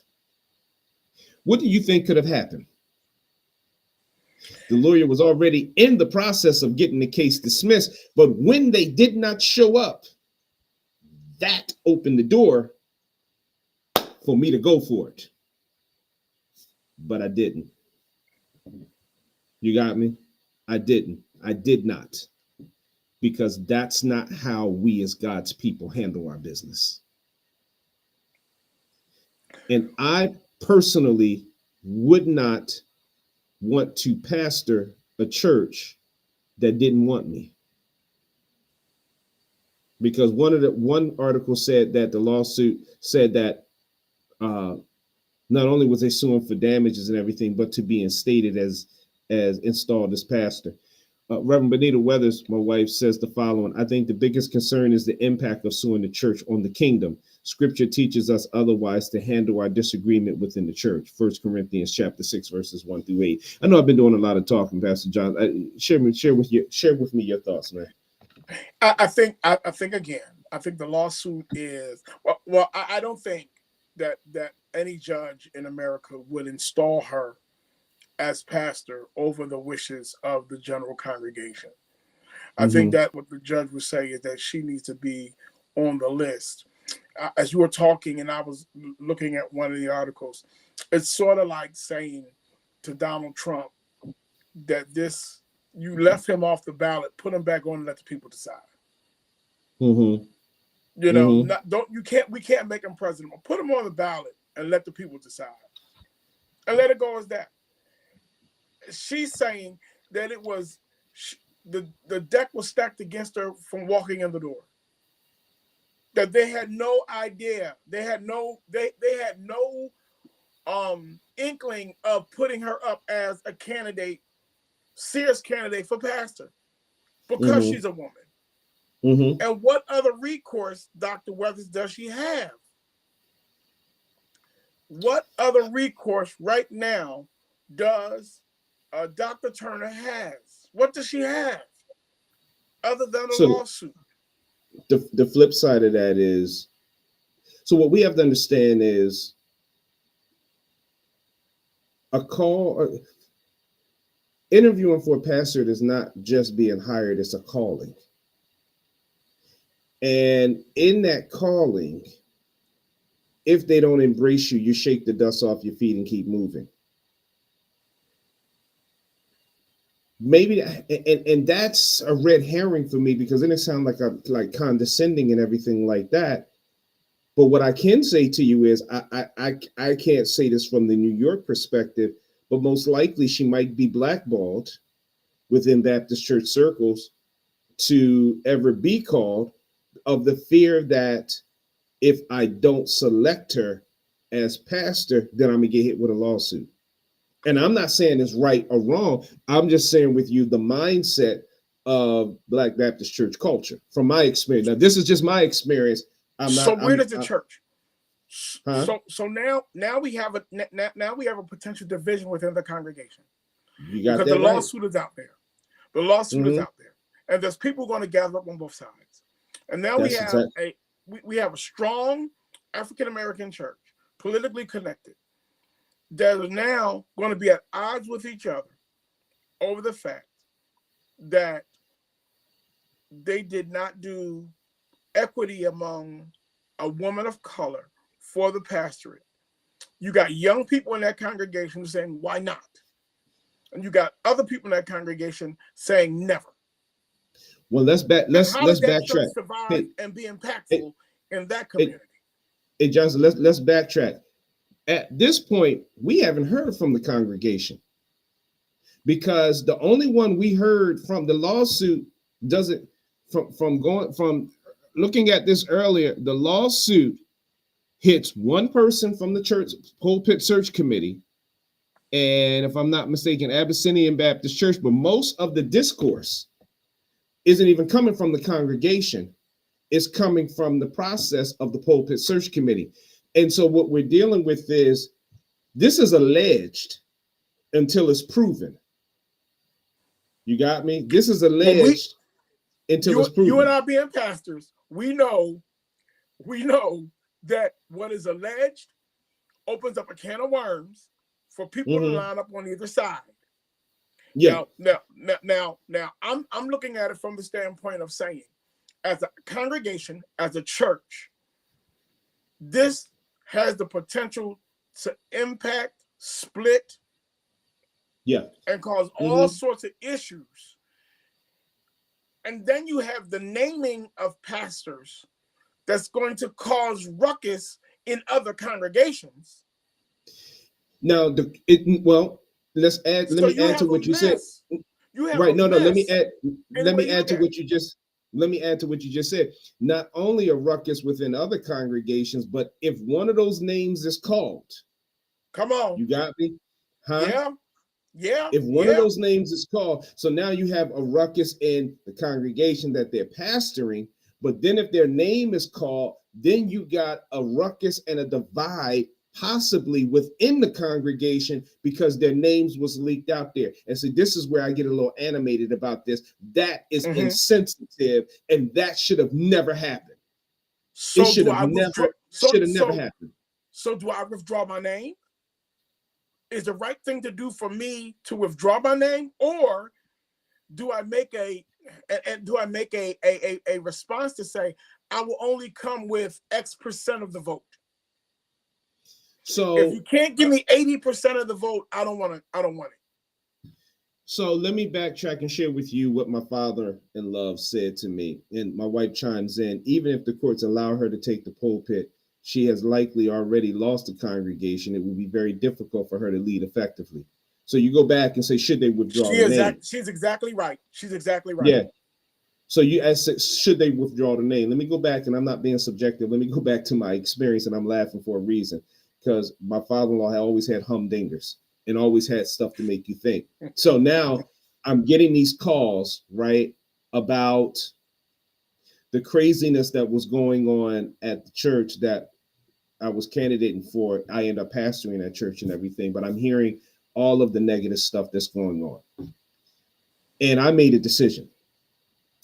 What do you think could have happened? The lawyer was already in the process of getting the case dismissed, but when they did not show up, that opened the door for me to go for it. But I didn't. You got me? I didn't. I did not. Because that's not how we as God's people handle our business. And I personally would not want to pastor a church that didn't want me. Because one article said that the lawsuit said that not only was they suing for damages and everything, but to be instated as installed as pastor. Reverend Benita Weathers, my wife, says the following: I think the biggest concern is the impact of suing the church on the kingdom. Scripture teaches us otherwise to handle our disagreement within the church. 1 Corinthians chapter 6, verses 1-8. I know I've been doing a lot of talking, Pastor John. Share with me your thoughts, man. I think again, I think the lawsuit is well. I don't think that any judge in America would install her as pastor over the wishes of the general congregation. I think that what the judge would say is that she needs to be on the list. As you were talking and I was looking at one of the articles, it's sort of like saying to Donald Trump that you left him off the ballot, put him back on and let the people decide. You know, we can't make him president. Put him on the ballot and let the people decide. And let it go as that. She's saying that it was the deck was stacked against her from walking in the door. That they had no idea. They had no inkling of putting her up as a candidate, serious candidate for pastor, because she's a woman. And what other recourse, Dr. Weathers, does she have? What other recourse right now does Dr. Turner has? What does she have other than a lawsuit? The flip side of that is, so what we have to understand is interviewing for a pastor is not just being hired, it's a calling. And in that calling, if they don't embrace you, you shake the dust off your feet and keep moving. Maybe, and that's a red herring for me, because then it sounds like condescending and everything like that. But what I can say to you is, I can't say this from the New York perspective, but most likely she might be blackballed within Baptist church circles to ever be called, of the fear that if I don't select her as pastor, then I'm gonna get hit with a lawsuit. And I'm not saying it's right or wrong. I'm just saying with you the mindset of Black Baptist church culture from my experience. Now, this is just my experience. Where does the church? So now we have a potential division within the congregation. You got because that the right. lawsuit is out there. The lawsuit is out there, and there's people going to gather up on both sides. And now we have a strong African American church, politically connected, that are now going to be at odds with each other over the fact that they did not do equity among a woman of color for the pastorate. You got young people in that congregation saying, why not? And you got other people in that congregation saying never. Well, let's backtrack. Survive and be impactful in that community. Hey, Johnson, let's backtrack. At this point, we haven't heard from the congregation, because the only one we heard from the lawsuit doesn't from looking at this earlier. The lawsuit hits one person from the church pulpit search committee, and if I'm not mistaken, Abyssinian Baptist Church. But most of the discourse isn't even coming from the congregation. It's coming from the process of the pulpit search committee. And so what we're dealing with is, this is alleged until it's proven. You got me? This is alleged until it's proven. You and I being pastors, we know that what is alleged opens up a can of worms for people to line up on either side. Yeah. Now, I'm looking at it from the standpoint of saying, as a congregation, as a church, this has the potential to impact, split, and cause all sorts of issues. And then you have the naming of pastors that's going to cause ruckus in other congregations. Now, let's add. Let me add to what you said. Right. No. Let me add. Let me add to what you just. Let me add to what you just said. Not only a ruckus within other congregations, but if one of those names is called, come on, you got me, huh? Yeah. If one of those names is called, so now you have a ruckus in the congregation that they're pastoring. But then if their name is called, then you got a ruckus and a divide possibly within the congregation because their names was leaked out there. And so this is where I get a little animated about this. That is insensitive, and that should have never happened. So it should have never happened. So do I withdraw my name? Is the right thing to do for me to withdraw my name, or do I make a response to say I will only come with X% of the vote? So if you can't give me 80% of the vote, I don't want it. So let me backtrack and share with you what my father-in-law said to me. And my wife chimes in, even if the courts allow her to take the pulpit, she has likely already lost the congregation. It will be very difficult for her to lead effectively. So you go back and say, should they withdraw the name? She's exactly right. Yeah. So you ask, should they withdraw the name? Let me go back, and I'm not being subjective. Let me go back to my experience, and I'm laughing for a reason, because my father-in-law had always had humdingers and always had stuff to make you think. So now I'm getting these calls, right, about the craziness that was going on at the church that I was candidating for. I end up pastoring that church and everything, but I'm hearing all of the negative stuff that's going on. And I made a decision.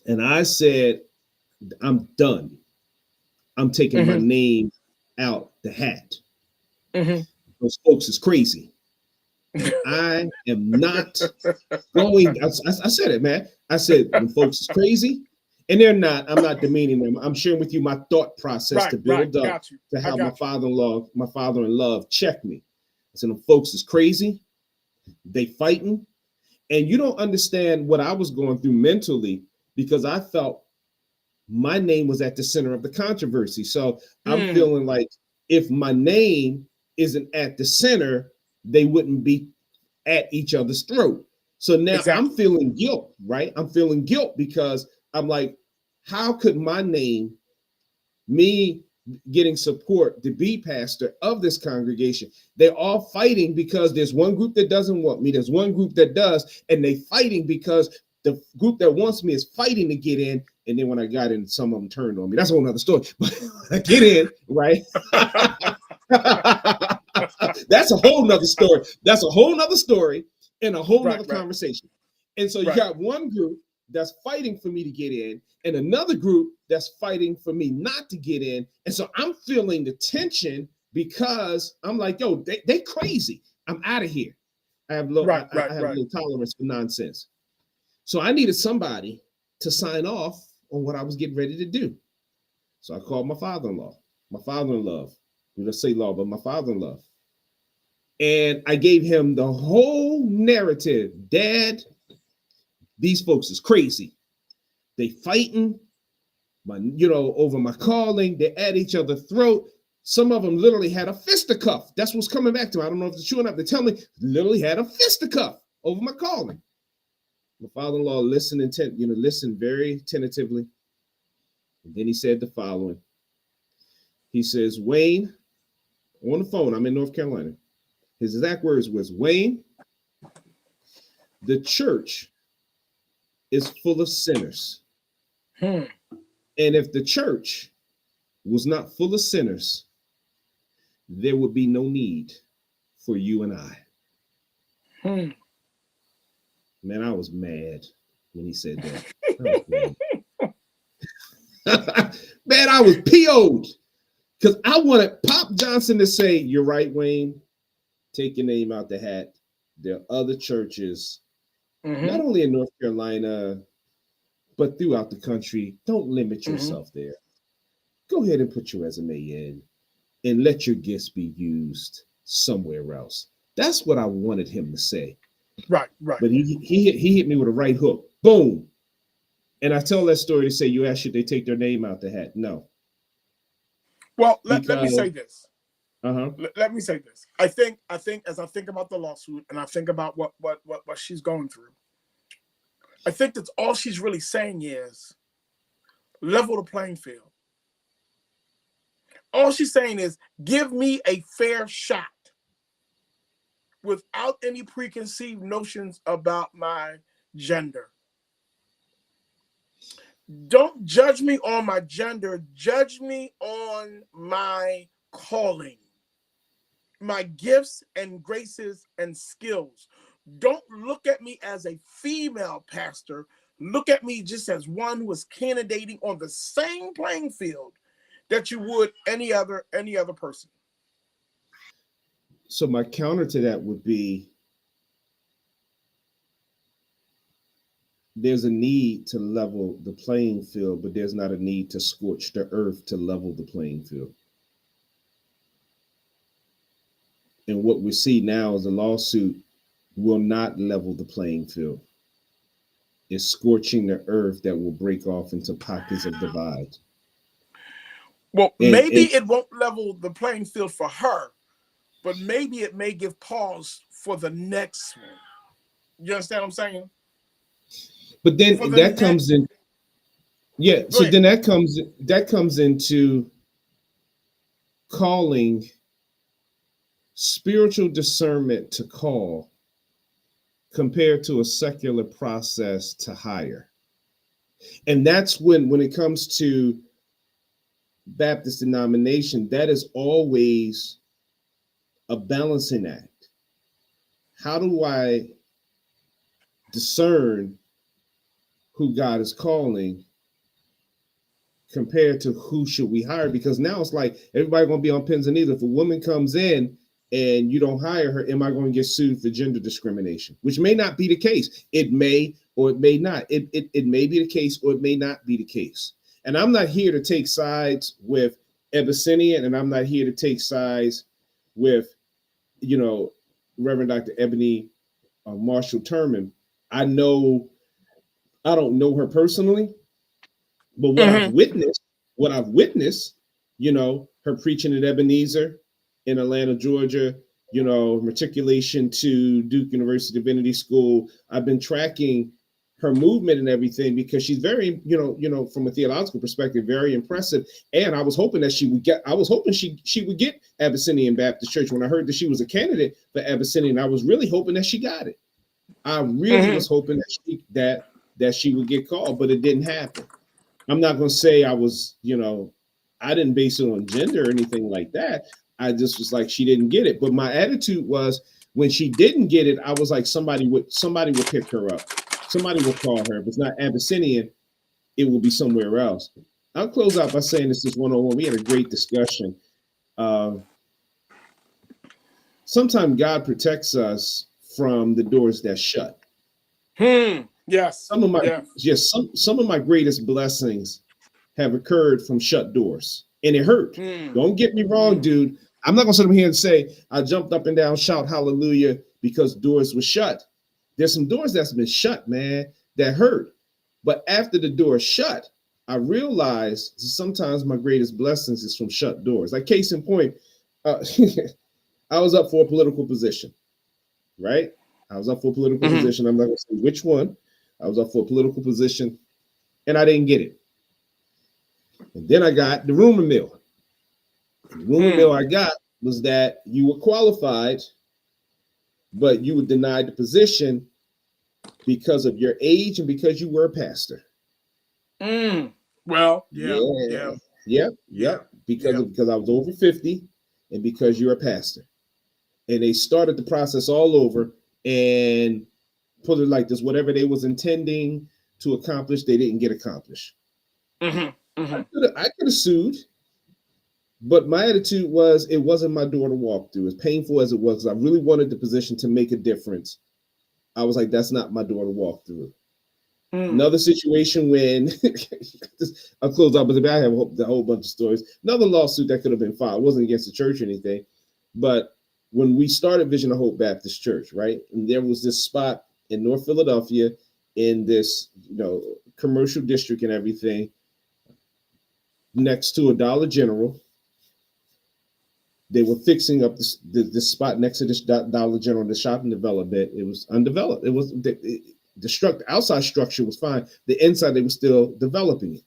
And I said, I'm done. I'm taking my name out the hat. Those folks is crazy. I am not going. I said it, man. I said, when folks is crazy, and they're not. I'm not demeaning them. I'm sharing with you my thought process to build up to how my father-in-law checked me. I said, when folks is crazy, they fighting, and you don't understand what I was going through mentally, because I felt my name was at the center of the controversy. So I'm feeling like if my name isn't at the center, they wouldn't be at each other's throat. So now I'm feeling guilt, right? I'm feeling guilt because I'm like, how could my name, me getting support to be pastor of this congregation, they're all fighting because there's one group that doesn't want me, there's one group that does, and they fighting because the group that wants me is fighting to get in. And then when I got in, some of them turned on me. That's a whole nother story. But I get in, right? That's a whole nother story. That's a whole nother story and a whole nother conversation. And so you got one group that's fighting for me to get in, and another group that's fighting for me not to get in. And so I'm feeling the tension because I'm like, yo, they crazy. I'm out of here. I have low, I have little tolerance for nonsense. So I needed somebody to sign off on what I was getting ready to do. So I called my father-in-law, let's say law, but my father-in-law. And I gave him the whole narrative. Dad, these folks is crazy. They fighting, over my calling. They at each other's throat. Some of them literally had a fisticuff. That's what's coming back to me. I don't know if it's true enough. They tell me literally had a fisticuff over my calling. My father-in-law listened very tentatively. And then he said the following. He says, Wayne, on the phone, I'm in North Carolina. His exact words was, Wayne, the church is full of sinners. And if the church was not full of sinners, there would be no need for you and I. Man, I was mad when he said that. Man, I was PO'd Because I wanted Pop Johnson to say, "You're right, Wayne. Take your name out the hat. There are other churches, not only in North Carolina, but throughout the country. Don't limit yourself there. Go ahead and put your resume in and let your gifts be used somewhere else." That's what I wanted him to say. Right. But he hit me with a right hook. Boom. And I tell that story to say, you asked, should they take their name out the hat? No. Well, let me say this. Uh-huh. Let me say this. I think as I think about the lawsuit and I think about what she's going through, I think that's all she's really saying is level the playing field. All she's saying is give me a fair shot without any preconceived notions about my gender. Don't judge me on my gender. Judge me on my calling, my gifts and graces and skills. Don't look at me as a female pastor. Look at me just as one who is candidating on the same playing field that you would any other person. So my counter to that would be, there's a need to level the playing field, but there's not a need to scorch the earth to level the playing field. And what we see now is a lawsuit will not level the playing field. It's scorching the earth that will break off into pockets of divide. Well, maybe it won't level the playing field for her, but maybe it may give pause for the next one. You understand what I'm saying? But then that comes in. Yeah. So then that comes into calling spiritual discernment to call compared to a secular process to hire. And that's when it comes to Baptist denomination, that is always a balancing act. How do I discern who God is calling compared to who should we hire? Because now it's like everybody gonna be on pins and needles. If a woman comes in and you don't hire her, am I going to get sued for gender discrimination? Which may not be the case. It may or it may not. It may be the case or it may not be the case. And I'm not here to take sides with Abyssinian, and I'm not here to take sides with, Reverend Dr. Ebony Marshall Turman. I don't know her personally, but what I've witnessed, her preaching at Ebenezer in Atlanta, Georgia, matriculation to Duke University Divinity School. I've been tracking her movement and everything because she's very, from a theological perspective, very impressive. And I was hoping that she would get Abyssinian Baptist Church. When I heard that she was a candidate for Abyssinian, I was really hoping that she got it. I really was hoping that she would get called, but it didn't happen. I'm not going to say I was, I didn't base it on gender or anything like that. I just was like, she didn't get it. But my attitude was, when she didn't get it, I was like, somebody would pick her up. Somebody will call her. If it's not Abyssinian, it will be somewhere else. I'll close out by saying this is one-on-one. We had a great discussion. Sometimes God protects us from the doors that shut. Yes. Some of my greatest blessings have occurred from shut doors, and it hurt. Don't get me wrong, dude. I'm not gonna sit here and say I jumped up and down, shout hallelujah because doors were shut. There's some doors that's been shut, man, that hurt. But after the door shut, I realized sometimes my greatest blessings is from shut doors. Like case in point, I was up for a political position, right? I was up for a political position. I'm not gonna say which one. I was up for a political position, and I didn't get it. And then I got the rumor mill. The rumor mill I got was that you were qualified, but you were denied the position because of your age and because you were a pastor. Well, yeah. Because I was over 50 and because you're a pastor. And they started the process all over and put it like this: whatever they was intending to accomplish, they didn't get accomplished. I could have sued, But my attitude was it wasn't my door to walk through. As painful as it was, I really wanted the position to make a difference. I was like, that's not my door to walk through. Another situation when I'll close out, but I have a whole bunch of stories. Another lawsuit that could have been filed. It wasn't against the church or anything, but when we started Vision of Hope Baptist Church, right, and there was this spot in North Philadelphia in this, commercial district and everything, next to a Dollar General. They were fixing up the spot next to this Dollar General, the shopping development. It was undeveloped. It was the outside structure was fine. The inside they were still developing it.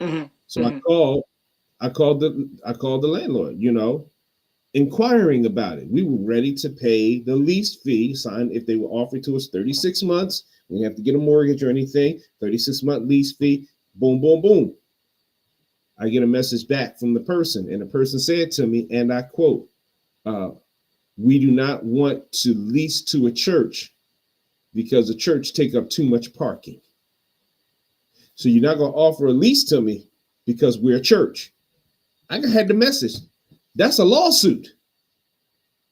Mm-hmm. So I called the landlord, inquiring about it. We were ready to pay the lease fee, signed if they were offering to us 36 months. We didn't have to get a mortgage or anything. 36-month lease fee. Boom, boom, boom. I get a message back from the person, and the person said to me, and I quote, we do not want to lease to a church because the church take up too much parking. So you're not going to offer a lease to me because we're a church. I had the message. That's a lawsuit.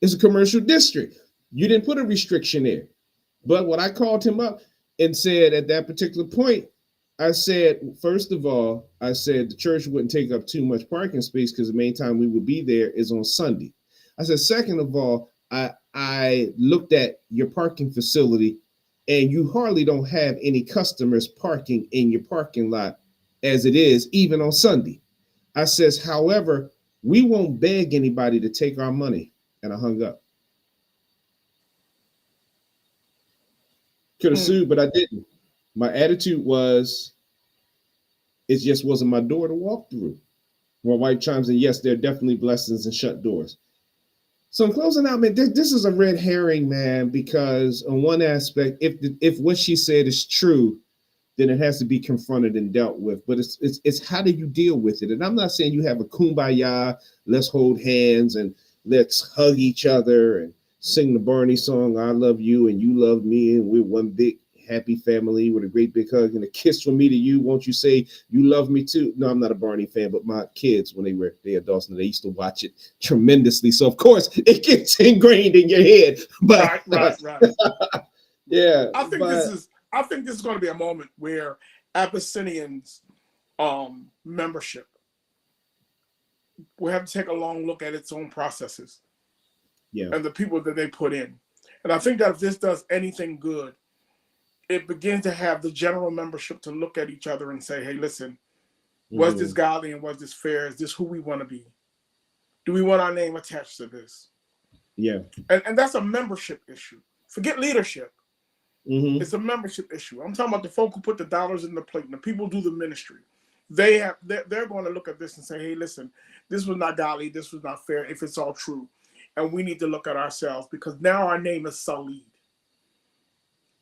It's a commercial district. You didn't put a restriction there. But when I called him up and said at that particular point, I said, first of all, I said the church wouldn't take up too much parking space because the main time we would be there is on Sunday. I said, second of all, I looked at your parking facility and you hardly don't have any customers parking in your parking lot as it is, even on Sunday. I says, however, we won't beg anybody to take our money. And I hung up. Could have sued, but I didn't. My attitude was, it just wasn't my door to walk through. My wife chimes in, yes, there are definitely blessings and shut doors. So I'm closing out, man. This is a red herring, man, because on one aspect, if what she said is true, then it has to be confronted and dealt with. But it's how do you deal with it? And I'm not saying you have a kumbaya, let's hold hands and let's hug each other and sing the Barney song, I love you and you love me, and we're one big happy family with a great big hug and a kiss from me to you. Won't you say you love me too? No, I'm not a Barney fan, but my kids, when they adults, they used to watch it tremendously. So of course it gets ingrained in your head. But right. Yeah. I think this is going to be a moment where Abyssinians membership will have to take a long look at its own processes. Yeah. And the people that they put in. And I think that if this does anything good, it begins to have the general membership to look at each other and say, hey, listen, was this godly and was this fair? Is this who we want to be? Do we want our name attached to this? Yeah. And that's a membership issue. Forget leadership. Mm-hmm. It's a membership issue. I'm talking about the folk who put the dollars in the plate and the people who do the ministry. They're going to look at this and say, hey, listen, this was not godly. This was not fair if it's all true. And we need to look at ourselves because now our name is sullied.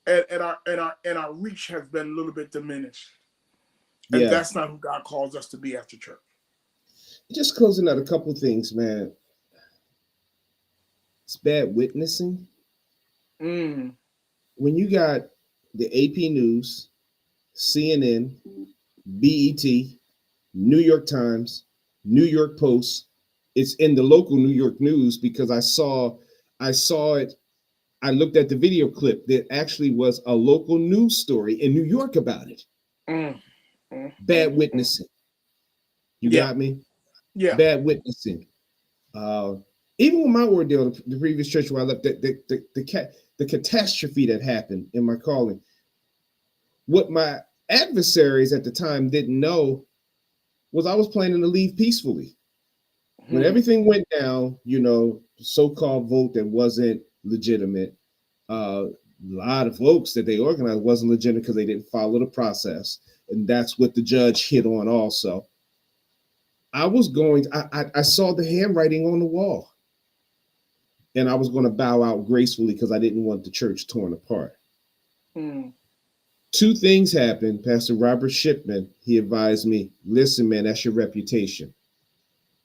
And our reach has been a little bit diminished. And that's not who God calls us to be at the church. Just closing out a couple things, man. It's bad witnessing. When you got the AP News, CNN, BET, New York Times, New York Post, it's in the local New York news because I saw it. I looked at the video clip. There actually was a local news story in New York about it. Bad witnessing. You got me? Yeah. Bad witnessing. Even with my ordeal, the previous church where I left, the catastrophe that happened in my calling. What my adversaries at the time didn't know was I was planning to leave peacefully. When everything went down, so-called vote that wasn't legitimate, a lot of folks that they organized wasn't legitimate because they didn't follow the process. And that's what the judge hit on also. I saw the handwriting on the wall. And I was going to bow out gracefully because I didn't want the church torn apart. Two things happened. Pastor Robert Shipman, he advised me, listen, man, that's your reputation.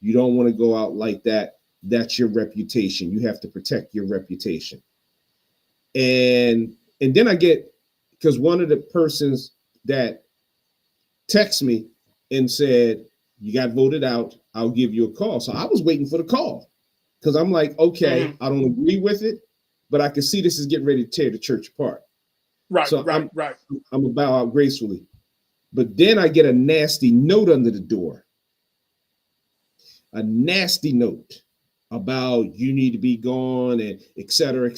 You don't want to go out like that. That's your reputation. You have to protect your reputation. And then I get, because one of the persons that texted me and said, you got voted out. I'll give you a call. So I was waiting for the call because I'm like, okay, I don't agree with it, but I can see this is getting ready to tear the church apart. Right, so right. I'm gonna bow out gracefully. But then I get a nasty note under the door, a nasty note about you need to be gone and et cetera,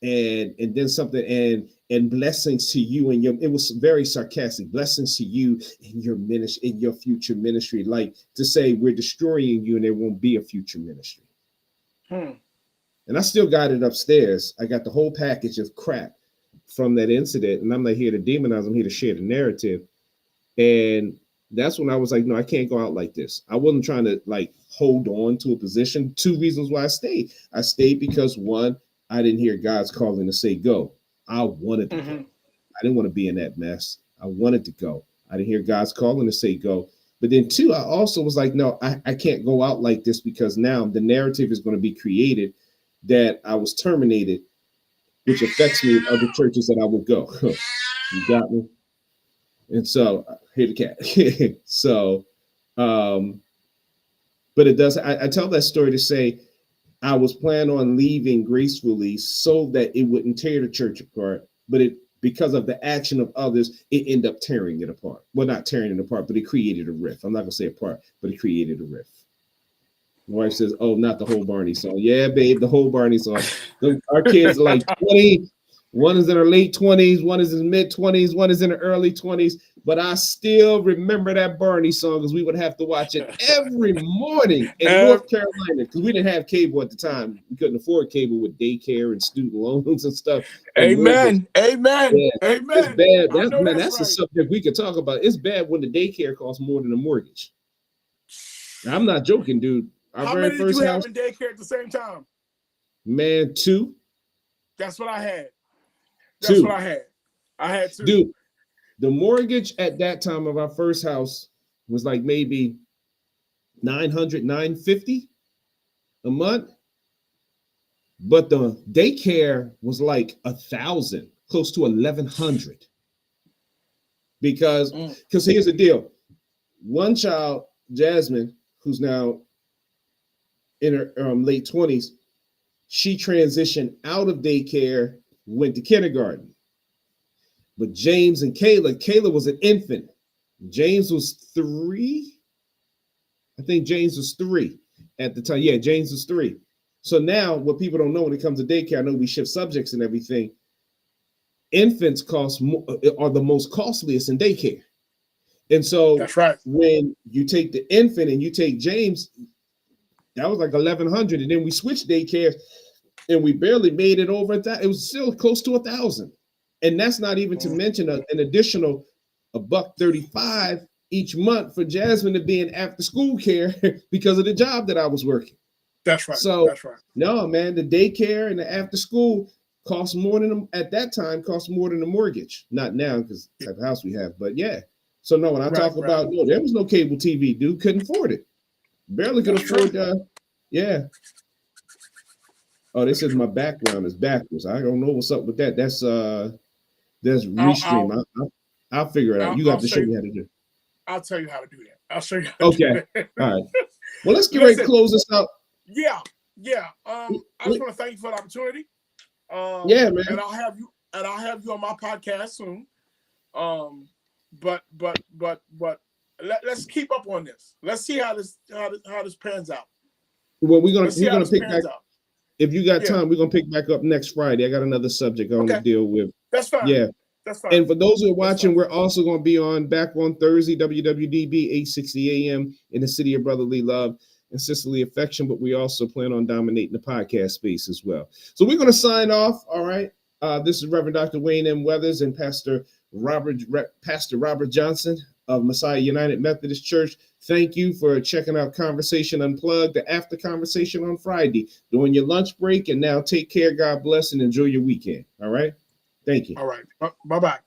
and then something and blessings to you and your. It was very sarcastic. Blessings to you in your ministry, in your future ministry, like to say we're destroying you and there won't be a future ministry. And I still got it upstairs. I got the whole package of crap from that incident, and I'm not here to demonize. I'm here to share the narrative. And that's when I was like, no, I can't go out like this. I wasn't trying to like hold on to a position. 2 reasons why I stayed. I stayed because 1, I didn't hear God's calling to say go. I wanted to go. I didn't want to be in that mess. I wanted to go. I didn't hear God's calling to say go. But then 2, I also was like, no, I can't go out like this because now the narrative is going to be created that I was terminated, which affects me in other churches that I will go. You got me? And so I hate the cat. So, but it does. I tell that story to say I was planning on leaving gracefully so that it wouldn't tear the church apart. But because of the action of others, it ended up tearing it apart. Well, not tearing it apart, but it created a rift. I'm not gonna say apart, but it created a rift. My wife says, "Oh, not the whole Barney song." Yeah, babe, the whole Barney song. Our kids are like 20. One is in her late 20s, one is in mid 20s, one is in the early 20s. But I still remember that Barney song because we would have to watch it every morning in North Carolina because we didn't have cable at the time. We couldn't afford cable with daycare and student loans and stuff. And amen. Yeah, Amen. it's bad. That's right. a subject we could talk about. It's bad when the daycare costs more than a mortgage. Now, I'm not joking, dude. How many did you have in daycare at the same time? Man, 2. That's what I had. That's 2. What I had. I had 2. Dude, the mortgage at that time of our first house was like maybe $900, $950 a month. But the daycare was like $1,000, close to $1,100. Because here's the deal. One child, Jasmine, who's now in her late 20s, she transitioned out of daycare, went to kindergarten. But James and Kayla was an infant. James was 3. I think James was 3 at the time. Yeah, James was 3. So now what people don't know when it comes to daycare, I know we shift subjects and everything. Infants are the most costliest in daycare. And so that's right. When you take the infant and you take James, that was like $1,100. And then we switched daycare and we barely made it over that. It was still close to $1,000. And that's not even to mention an additional $135 each month for Jasmine to be in after school care because of the job that I was working. That's right. So that's right. No, man, the daycare and the after school cost more than at that time cost more than the mortgage. Not now because the type of house we have, but yeah. So no, when I talk about no, there was no cable TV, dude, couldn't afford it. Barely could afford yeah. Oh, they said my background is backwards. I don't know what's up with that. That's Restream. I'll figure it out. You got to show me how to do it. I'll tell you how to do that. I'll show you how to do that. All right. Well, let's get ready to close this out. Yeah. I just want to thank you for the opportunity. Yeah, man. And I'll have you on my podcast soon. But let's keep up on this. Let's see how this pans out. Well, we're gonna pick back up. If you got time, we're gonna pick back up next Friday. I got another subject I want to deal with. That's fine. Yeah. That's fine. And for those who are watching, we're also going to be back on Thursday, WWDB, 8:60 a.m. in the city of brotherly love and sisterly affection. But we also plan on dominating the podcast space as well. So we're going to sign off. All right. This is Reverend Dr. Wayne M. Weathers and Pastor Robert Johnson of Messiah United Methodist Church. Thank you for checking out Conversation Unplugged, the after conversation on Friday during your lunch break. And now take care. God bless and enjoy your weekend. All right. Thank you. All right. Bye-bye.